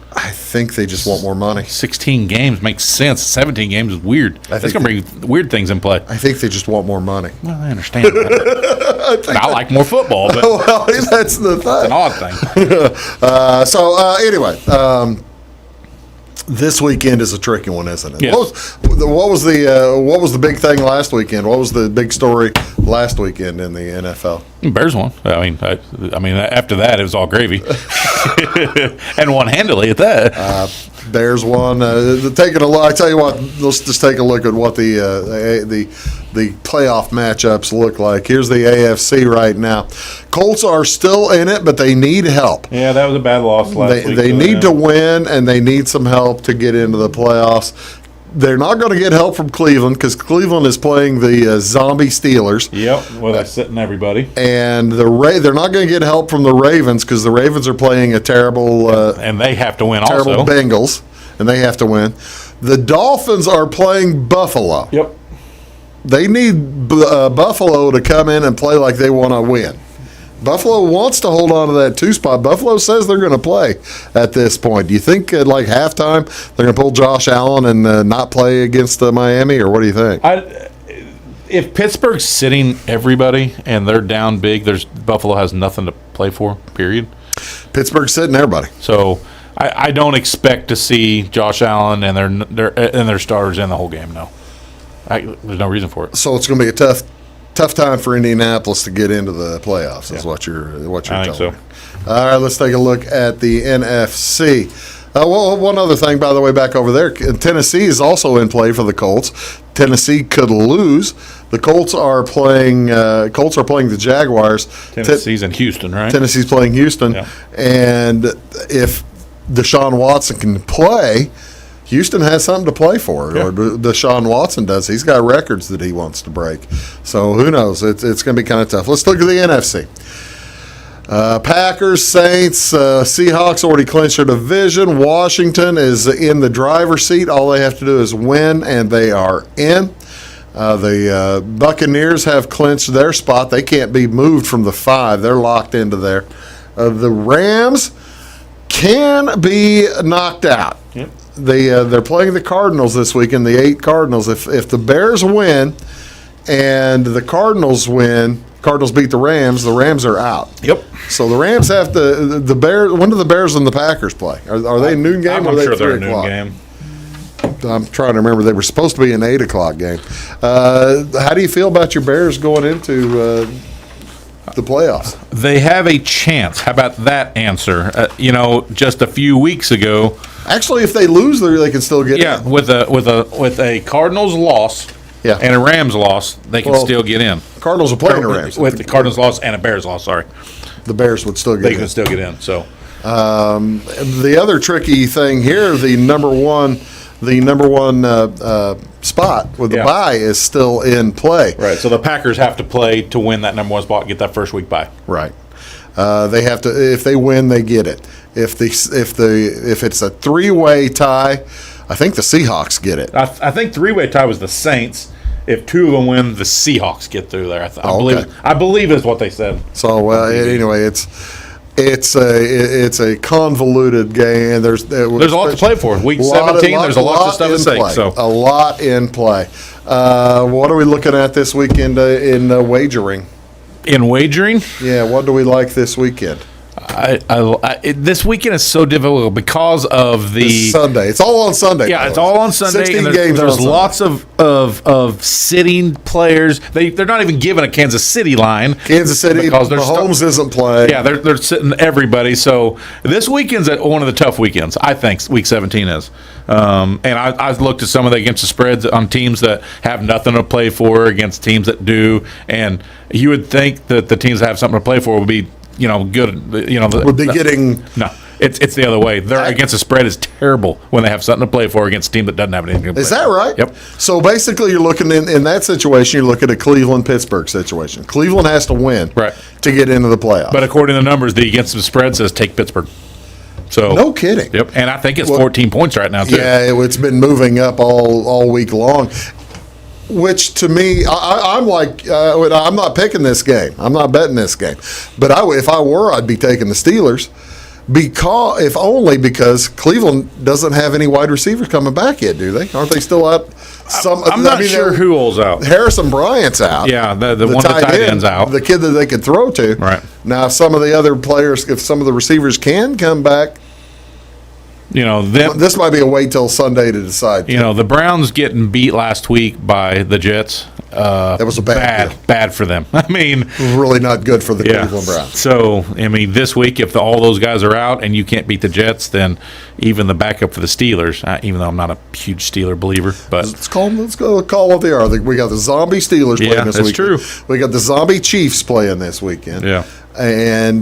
I think they just want more money. 16 games makes sense. 17 games is weird. That's going to bring weird things in play. I think they just want more money. Well, I understand that. I like more football, but well, that's the thing. It's an odd thing. Anyway, this weekend is a tricky one, isn't it? Yes. What was the big thing last weekend? What was the big story last weekend in the NFL? Bears won. I mean, after that, it was all gravy, and won handily at that. Bears won. Taking a look, I tell you what. Let's just take a look at what the playoff matchups look like. Here's the AFC right now. Colts are still in it, but they need help. Yeah, that was a bad loss last week. They need to win, and they need some help to get into the playoffs. They're not going to get help from Cleveland because Cleveland is playing the zombie Steelers. Yep, well, that's sitting everybody. And they're not going to get help from the Ravens because the Ravens are playing a terrible and they have to win terrible also. Bengals, and they have to win. The Dolphins are playing Buffalo. Yep. They need Buffalo to come in and play like they want to win. Buffalo wants to hold on to that 2 spot. Buffalo says they're going to play at this point. Do you think at like halftime they're going to pull Josh Allen and not play against Miami, or what do you think? If Pittsburgh's sitting everybody and they're down big, Buffalo has nothing to play for, period. Pittsburgh's sitting everybody. So I don't expect to see Josh Allen and their starters in the whole game, no. There's no reason for it. So it's going to be a tough time for Indianapolis to get into the playoffs. Is what you're telling me. So. All right, let's take a look at the NFC. One other thing, by the way, back over there, Tennessee is also in play for the Colts. Tennessee could lose. The Colts are playing the Jaguars. Tennessee's in Houston, right? Tennessee's playing Houston, yeah. And if Deshaun Watson can play, Houston has something to play for, or Deshaun Watson does. He's got records that he wants to break. So who knows? It's going to be kind of tough. Let's look at the NFC. Packers, Saints, Seahawks already clinched their division. Washington is in the driver's seat. All they have to do is win, and they are in. The Buccaneers have clinched their spot. They can't be moved from the 5. They're locked into there. The Rams can be knocked out. Yep. They're playing the Cardinals this weekend, the 8 Cardinals. If the Bears win and the Cardinals win, Cardinals beat the Rams are out. Yep. So the Rams have to, the Bears, when do the Bears and the Packers play? Are they a noon game or are they sure 3 they're a noon o'clock? game. I'm trying to remember. They were supposed to be an 8 o'clock game. How do you feel about your Bears going into the playoffs? They have a chance. How about that answer? Just a few weeks ago. Actually, if they lose, they can still get in. with a Cardinals loss, Yeah. and a Rams loss, they can still get in. Cardinals are playing the Rams. With the Cardinals loss and a Bears loss, sorry, The Bears would still get they in. can still get in. So The other tricky thing here, the number one spot with the bye is still in play. right, so the Packers have to play to win that number 1 spot, and get that first week bye. Right. They have to. If they win, they get it. If it's a 3-way tie, I think the Seahawks get it. I think 3-way tie was the Saints. If 2 of them win, the Seahawks get through there. I believe is what they said. So anyway, it's a convoluted game. There's a lot to play for. Week 17, there's a lot of stuff at stake. So a lot in play. What are we looking at this weekend in wagering? in wagering, Yeah, what do we like this weekend? This weekend is so difficult because of the It's Sunday. It's all on Sunday. Yeah, by it's the way. all on Sunday. 16 and games. There's on Sunday. lots of sitting players. They're not even given a Kansas City line. Kansas City. because they're Mahomes isn't playing. Yeah, they're sitting everybody. So this weekend's one of the tough weekends. I think Week 17 is. And I looked at some of the against the spreads on teams that have nothing to play for against teams that do. And you would think that the teams that have something to play for would be, good. Would be getting. No. It's the other way. They're against the spread is terrible when they have something to play for against a team that doesn't have anything to play Is that for. right? Yep. So basically, you're looking in that situation. You look at a Cleveland-Pittsburgh situation. Cleveland has to win Right. to get into the playoffs. But according to the numbers, the against the spread says take Pittsburgh. So no kidding. Yep. And I think it's 14 points right now too. Yeah, it's been moving up all week long. Which to me, I'm like, I'm not picking this game. I'm not betting this game. But if I were, I'd be taking the Steelers. Because Cleveland doesn't have any wide receivers coming back yet, do they? Aren't they still out? I'm not sure who all's out. Harrison Bryant's out. Yeah, the one of the tight ends out. The kid that they could throw to. Right. Now, some of the other players, if some of the receivers can come back, this might be a wait till Sunday to decide. The Browns getting beat last week by the Jets. That was a bad for them. I mean, it was really not good for the Cleveland Browns. So, this week, if all those guys are out and you can't beat the Jets, then even the backup for the Steelers, even though I'm not a huge Steeler believer, but let's call what they are. We got the zombie Steelers playing this weekend. True. We got the zombie Chiefs playing this weekend. Yeah. And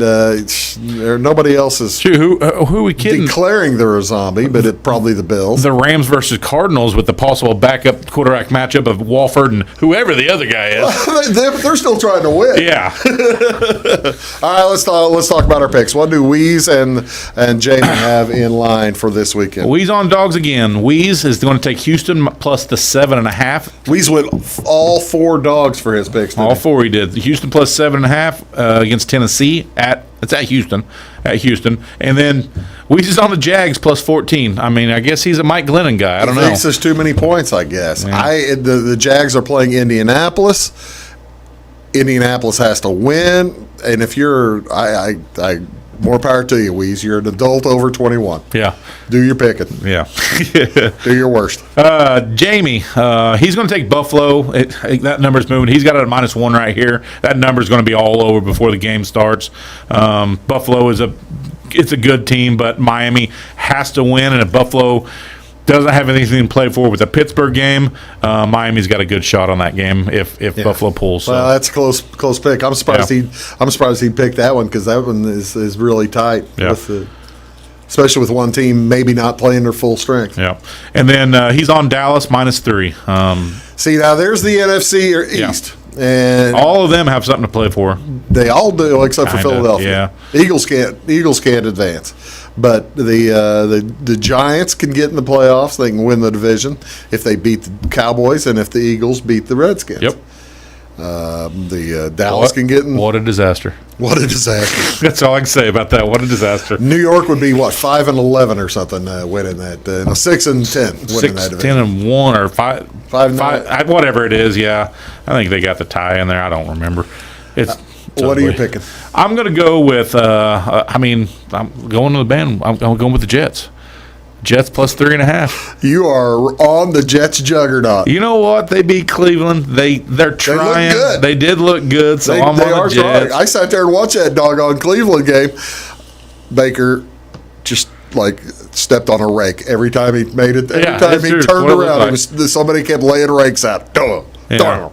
nobody else is who are we kidding? Declaring they're a zombie, but it probably the Bills. The Rams versus Cardinals with the possible backup quarterback matchup of Walford and whoever the other guy is. They're still trying to win. Yeah. All right, let's talk about our picks. What do Weeze and Jamie have in line for this weekend? Weeze on dogs again. Weeze is going to take Houston plus the 7.5. Weeze went all 4 dogs for his picks. All 4 he did. Houston plus 7.5 against Tennessee it's at Houston. And then Weeze is on the Jags plus 14. I guess he's a Mike Glennon guy. I don't know. He thinks there's too many points, I guess. Yeah. The Jags are playing Indianapolis. Indianapolis has to win, and if you're, more power to you, Weeze. You're an adult over 21. Yeah. Do your picking. Yeah. Do your worst. Jamie, he's going to take Buffalo. That number's moving. He's got it at -1 right here. That number's going to be all over before the game starts. Buffalo it's a good team, but Miami has to win, and if Buffalo doesn't have anything to play for with the Pittsburgh game, Miami's got a good shot on that game if Buffalo pulls. So. Well, that's a close pick. I'm surprised he'd pick that one because that one is really tight. Yeah. Especially with one team maybe not playing their full strength. Yeah. And then he's on Dallas -3. See, now there's the NFC East. And All of them have something to play for. they all do, except for Kinda, Philadelphia. Eagles can't advance, but the Giants can get in the playoffs. They can win the division if they beat the Cowboys and if the Eagles beat the Redskins. Yep. The Dallas can get in. What a disaster. What a disaster! That's all I can say about that. What a disaster. New York would be what 5-11 or something winning that. No, 6-10 winning that division. 6-10-1 or 5, 5-9. whatever it is. Yeah, I think they got the tie in there. I don't remember. It's What are you ugly. picking? I'm going to go with. I'm going to the band. I'm going with the Jets. Jets plus 3.5. You are on the Jets juggernaut. You know what? They beat Cleveland. They're trying. good. They did look good. So They I'm on are the Jets. trying. I sat there and watched that doggone Cleveland game. Baker just like stepped on a rake every time he made it. Every Yeah, time it's he true. turned What it looked around, like. somebody kept laying rakes out. Yeah.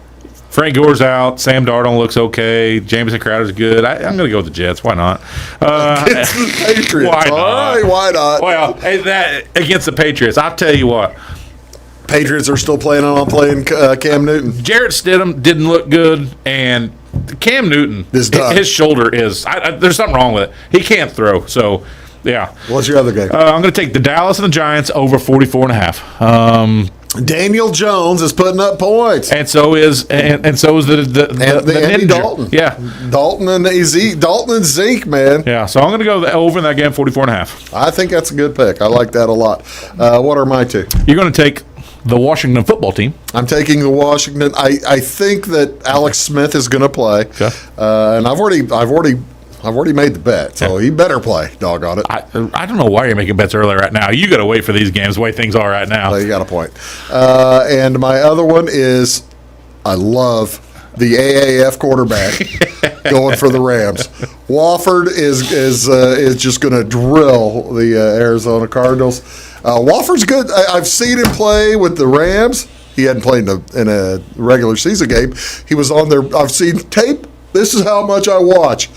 Frank Gore's out. Sam Darnold looks okay. Jameson Crowder's good. I'm going to go with the Jets. Why not? Against the Patriots. Why All not? right, why not? Well, hey, that against the Patriots, I'll tell you what. Patriots are still planning on playing Cam Newton. Jarrett Stidham didn't look good, and Cam Newton, Is done. his shoulder is. There's something wrong with it. He can't throw. So, yeah. What's your other game? I'm going to take the Dallas and the Giants over 44.5. Daniel Jones is putting up points. And so is the And Andy ninja. Dalton. Yeah. Dalton and Zeke, man. Yeah. So I'm going to go over in that game 44.5. I think that's a good pick. I like that a lot. What are my two? You're going to take the Washington football team. I'm taking the Washington. I think that Alex Smith is going to play, Okay. and I've already made the bet, so he better play. Doggone it! I don't know why you're making bets early right now. You got to wait for these games the way things are right now. Well, you got a point. And my other one is I love the AAF quarterback going for the Rams. Wofford is just going to drill the Arizona Cardinals. Wofford's good. I've seen him play with the Rams. He hadn't played in a regular season game. He was on there. I've seen tape. This is how much I watch.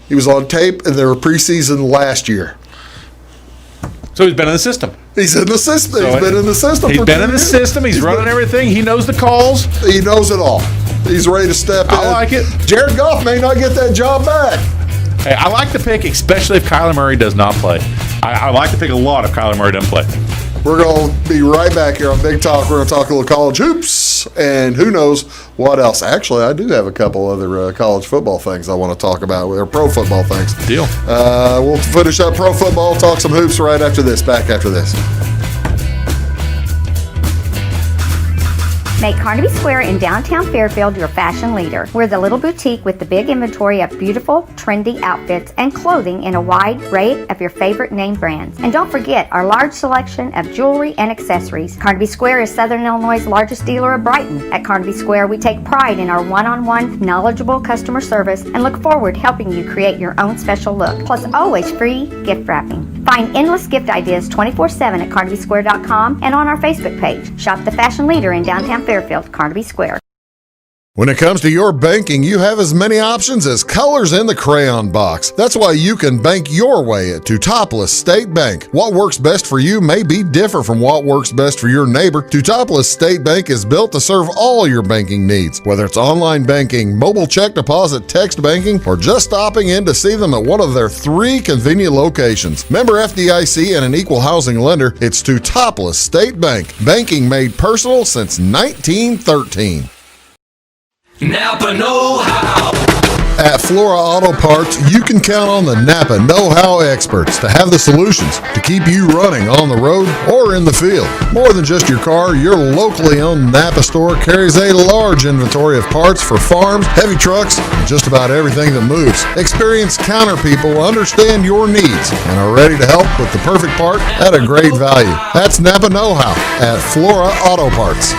He was on tape in their preseason last year. So he's been in the system. He's in the system. So He's been in the system. He's for been 2 in the years. system. He's running everything. He knows the calls. He knows it all. He's ready to step in. I like it. Jared Goff may not get that job back. Hey, I like the pick, especially if Kyler Murray does not play. I like the pick a lot if Kyler Murray doesn't play. We're going to be right back here on Big Talk. We're going to talk a little college hoops and who knows what else. Actually, I do have a couple other college football things I want to talk about, or pro football things. Deal. We'll finish up pro football, talk some hoops right after this. Back after this. Make Carnaby Square in downtown Fairfield your fashion leader. We're the little boutique with the big inventory of beautiful, trendy outfits and clothing in a wide array of your favorite name brands. And don't forget our large selection of jewelry and accessories. Carnaby Square is Southern Illinois' largest dealer of Brighton. At Carnaby Square, we take pride in our one-on-one, knowledgeable customer service and look forward to helping you create your own special look. Plus, always free gift wrapping. Find endless gift ideas 24/7 at CarnabySquare.com and on our Facebook page. Shop the fashion leader in downtown Fairfield, Carnaby Square. When it comes to your banking, you have as many options as colors in the crayon box. That's why you can bank your way at Teutopolis State Bank. What works best for you may be different from what works best for your neighbor. Teutopolis State Bank is built to serve all your banking needs, whether it's online banking, mobile check deposit, text banking, or just stopping in to see them at one of their 3 convenient locations. Member FDIC and an equal housing lender, it's Teutopolis State Bank. Banking made personal since 1913. Napa know-how. At Flora Auto Parts, you can count on the Napa know-how experts to have the solutions to keep you running on the road or in the field. More than just your car, your locally owned Napa store carries a large inventory of parts for farms, heavy trucks, and just about everything that moves. Experienced counter people understand your needs and are ready to help with the perfect part at a great value. That's Napa know-how at Flora Auto Parts.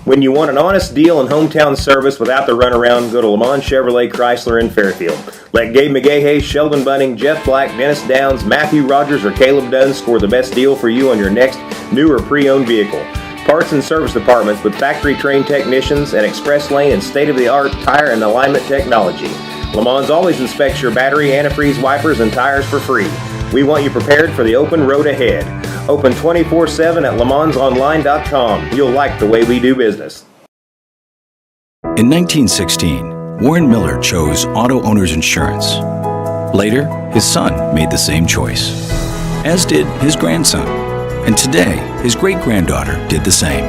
When you want an honest deal and hometown service without the runaround, go to Lamont Chevrolet Chrysler in Fairfield. Let Gabe McGahey, Sheldon Bunning, Jeff Black, Dennis Downs, Matthew Rogers, or Caleb Dunn score the best deal for you on your next new or pre-owned vehicle. Parts and service departments with factory-trained technicians and express lane and state-of-the-art tire and alignment technology. Lamont's always inspects your battery, antifreeze, wipers, and tires for free. We want you prepared for the open road ahead. Open 24/7 at lemansonline.com. You'll like the way we do business. In 1916, Warren Miller chose auto owner's insurance. Later, his son made the same choice, as did his grandson. And today, his great-granddaughter did the same.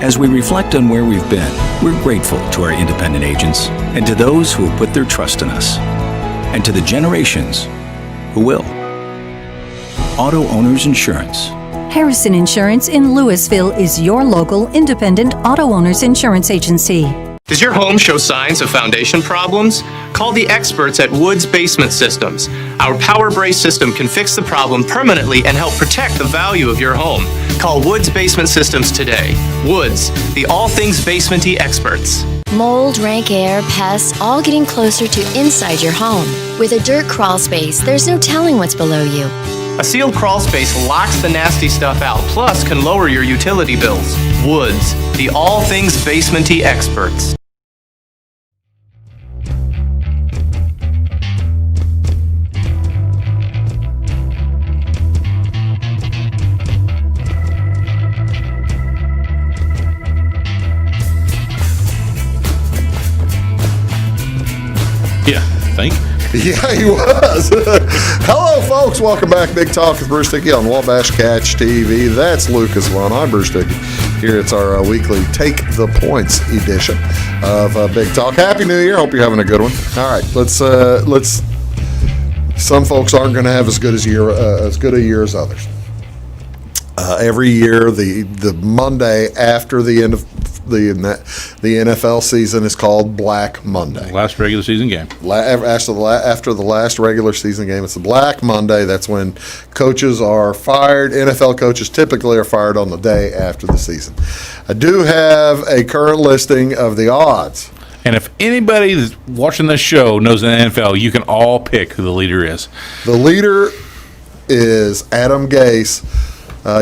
As we reflect on where we've been, we're grateful to our independent agents and to those who have put their trust in us, and to the generations who will. Auto Owners Insurance. Harrison Insurance in Louisville is your local independent auto owners insurance agency. Does your home show signs of foundation problems? Call the experts at Woods Basement Systems. Our Power Brace system can fix the problem permanently and help protect the value of your home. Call Woods Basement Systems today. Woods, the all things basement-y experts. Mold, rank air, pests, all getting closer to inside your home. With a dirt crawl space, there's no telling what's below you. A sealed crawl space locks the nasty stuff out, plus can lower your utility bills. Woods, the all things basement-y experts. Yeah, think. Yeah, he was. Hello, folks. Welcome back. Big Talk with Bruce Dickey on Wabash Catch TV. That's Lucas Vaughan. I'm Bruce Dickey. Here it's our weekly Take the Points edition of Big Talk. Happy New Year. Hope you're having a good one. All right, let's. Some folks aren't going to have as good a year as others. Every year, the Monday after the end of the NFL season is called Black Monday. Last regular season game. After the last regular season game, it's the Black Monday. That's when coaches are fired. NFL coaches typically are fired on the day after the season. I do have a current listing of the odds. And if anybody that's watching this show knows in the NFL, you can all pick who the leader is. The leader is Adam Gase.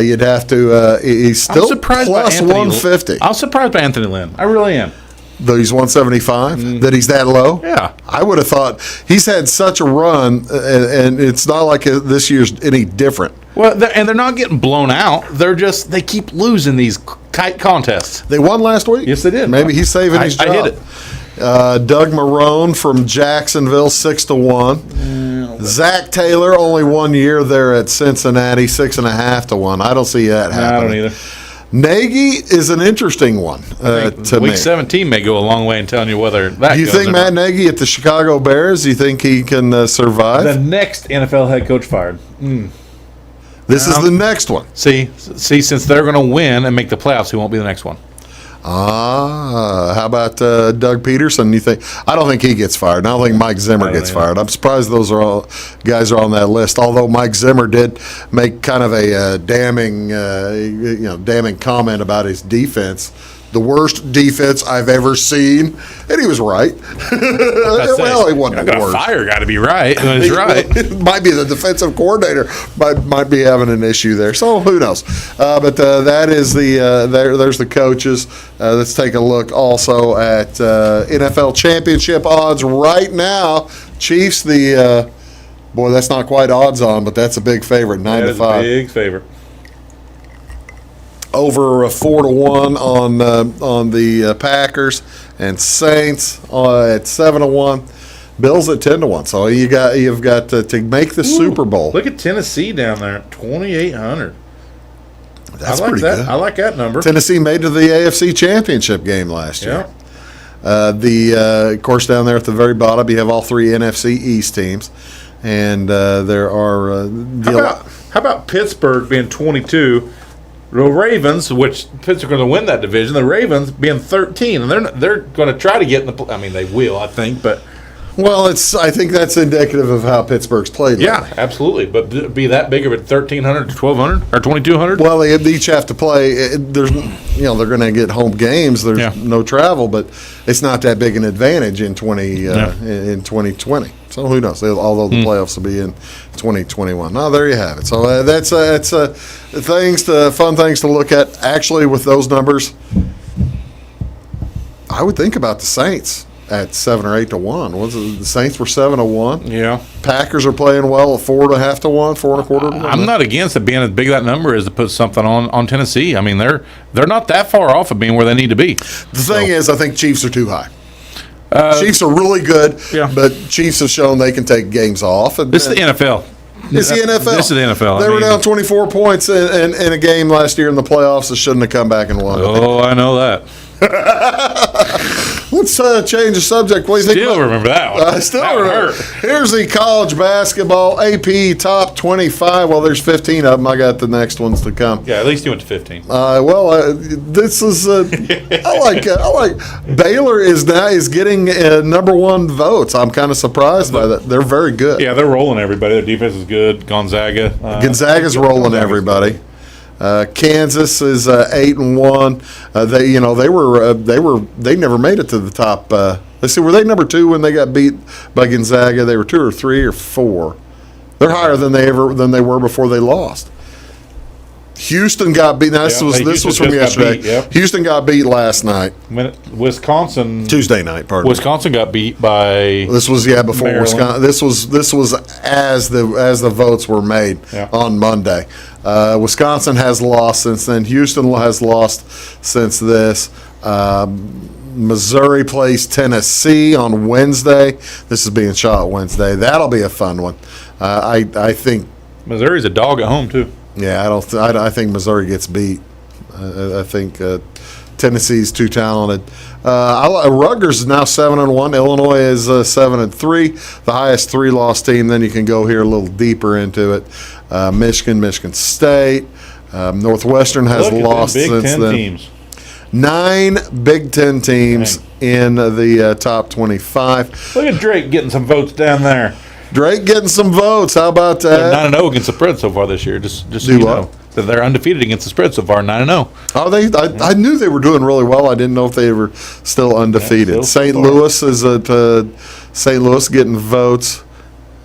You'd have to. He's still plus 150. I was surprised by Anthony Lynn. I really am. Though he's 175, that he's that low? Yeah. I would have thought he's had such a run, and it's not like this year's any different. Well, they're not getting blown out. They keep losing these tight contests. They won last week? Yes, they did. Maybe he's saving his job. I hit it. Doug Marrone from Jacksonville, 6-1. Zach Taylor, only 1 year there at Cincinnati, 6.5-1. I don't see that happening. I don't either. Nagy is an interesting one to me. Week 17 may go a long way in telling you whether that. Do you think Matt Nagy at the Chicago Bears? Do you think he can survive? The next NFL head coach fired. This is the next one. See, since they're going to win and make the playoffs, he won't be the next one. How about Doug Peterson? You think? I don't think he gets fired. I don't think Mike Zimmer gets fired. I'm surprised those guys are on that list. Although Mike Zimmer did make kind of a damning comment about his defense. The worst defense I've ever seen, and he was right. Well, he wasn't the worst. Fire got to be right. He's right. It might be the defensive coordinator might be having an issue there. So who knows? But that is there's the coaches. Let's take a look also at NFL championship odds right now. Chiefs, boy, that's not quite odds on, but that's a big favorite, 9-5. Big favorite. Over 4-1 on the Packers, and Saints at 7-1. Bills at 10-1. So you've got to make the Super Bowl. Look at Tennessee down there, 2,800. That's pretty good. I like that number. Tennessee made to the AFC Championship game last year. Of course, down there at the very bottom, you have all three NFC East teams, and there are. How about Pittsburgh being 22? The Ravens, which Pittsburgh are going to win that division, the Ravens being 13, and they're going to try to get in the. I mean, they will, I think, but. Well, I think that's indicative of how Pittsburgh's played. Yeah, absolutely. But be that big of it, 1,300 to 1,200 or 2,200? Well, they each have to play. They're going to get home games. There's no travel, but it's not that big an advantage in 2020. So who knows? Although the playoffs will be in 2021. Now there you have it. So that's fun things to look at. Actually, with those numbers, I would think about the Saints. at 7 or 8 to 1. Was it the Saints were 7 to 1? Yeah. Packers are playing well at 4.5 to 1, 4.25 to 1. I'm not against it being as big that number is to put something on Tennessee. I mean, they're not that far off of being where they need to be. The thing is, I think Chiefs are too high. Chiefs are really good, but Chiefs have shown they can take games off. This is the NFL. It's the NFL. This is the NFL. They were down 24 points in a game last year in the playoffs that shouldn't have come back and won. Oh, I know that. Let's change the subject. What do you think? Still remember that one. I still remember. Here's the college basketball AP top 25. Well, there's 15 of them. I got the next ones to come. Yeah, at least you went to 15. This is I like Baylor is getting number one votes. I'm kind of surprised by that. They're very good. Yeah, they're rolling everybody. Their defense is good. Gonzaga's rolling everybody. Kansas is 8-1. They never made it to the top. Let's see, were they number 2 when they got beat by Gonzaga? They were 2 or 3 or 4. They're higher than they were before they lost. Houston got beat. Now, this was from yesterday. Yep. Houston got beat last night. Wisconsin Tuesday night. Wisconsin got beat by. This was before Maryland. Wisconsin. This was as the votes were made on Monday. Wisconsin has lost since then. Houston has lost since this. Missouri plays Tennessee on Wednesday. This is being shot Wednesday. That'll be a fun one. I think Missouri's a dog at home too. Yeah, I think Missouri gets beat. I think Tennessee's too talented. Rutgers is now 7-1. Illinois is 7-3. The highest 3-loss team. Then you can go here a little deeper into it. Michigan State. Northwestern has lost since then. Teams. 9 Big Ten teams in the top 25. Look at Drake getting some votes down there. Drake getting some votes. How about that? They're 9-0 against the spread so far this year. Just so you know. That they're undefeated against the spread so far, 9-0. Oh, I knew they were doing really well. I didn't know if they were still undefeated. Yeah, St. Louis is at St. Louis getting votes.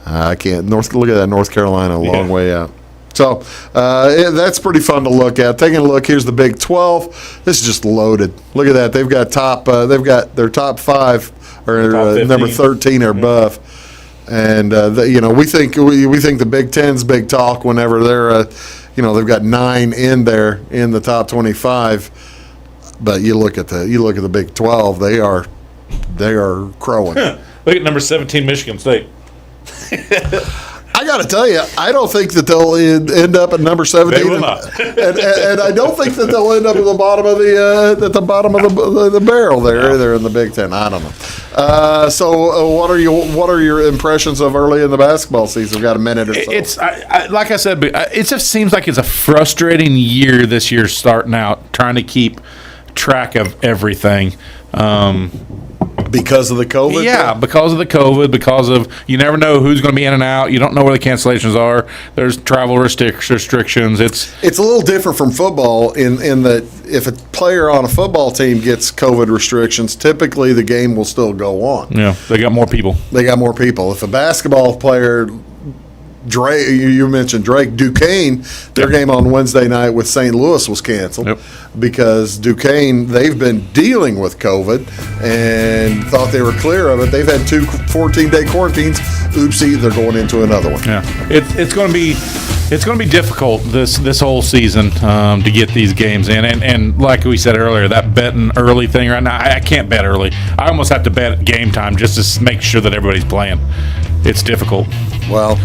I can't. Look at that, North Carolina, a long way out. So that's pretty fun to look at. Taking a look, here's the Big 12. This is just loaded. Look at that. They've got their top 5 or number 13 or above. And we think the Big Ten's big talk whenever they're they've got 9 in there in the top 25. But you look at the Big 12, they are crowing. Look at number 17 Michigan State. I got to tell you, I don't think that they'll end up at number 17. They will not. and I don't think that they'll end up at the bottom of the barrel there either in the Big Ten. I don't know. So what are your impressions of early in the basketball season? We've got a minute or so. It's like I said, it just seems like it's a frustrating year this year starting out, trying to keep track of everything. Because of the COVID? Yeah, because of the COVID, because of you never know who's going to be in and out. You don't know where the cancellations are. There's travel restrictions. It's a little different from football in that if a player on a football team gets COVID restrictions, typically the game will still go on. Yeah, they got more people. If a basketball player, Drake, you mentioned Drake, Duquesne, their game on Wednesday night with St. Louis was canceled because Duquesne, they've been dealing with COVID and thought they were clear of it. They've had 2 14-day quarantines. Oopsie, they're going into another one. Yeah, it's going to be difficult this whole season to get these games in, and like we said earlier, that betting early thing right now, I can't bet early. I almost have to bet at game time just to make sure that everybody's playing. It's difficult. Well.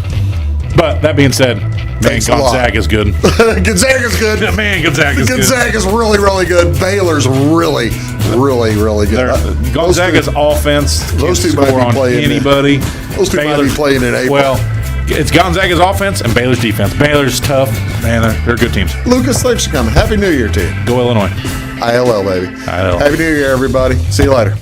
But that being said, Gonzaga's good. Gonzaga's good. Man, Gonzaga's good. Gonzaga's really, really good. Baylor's really, really, really good. Gonzaga's offense those two might be on playing anybody. Those two might be playing in April. Well, it's Gonzaga's offense and Baylor's defense. Baylor's tough, man. They're good teams. Lucas, thanks for coming. Happy New Year to you. Go Illinois. ILL, baby. ILL. Happy New Year, everybody. See you later.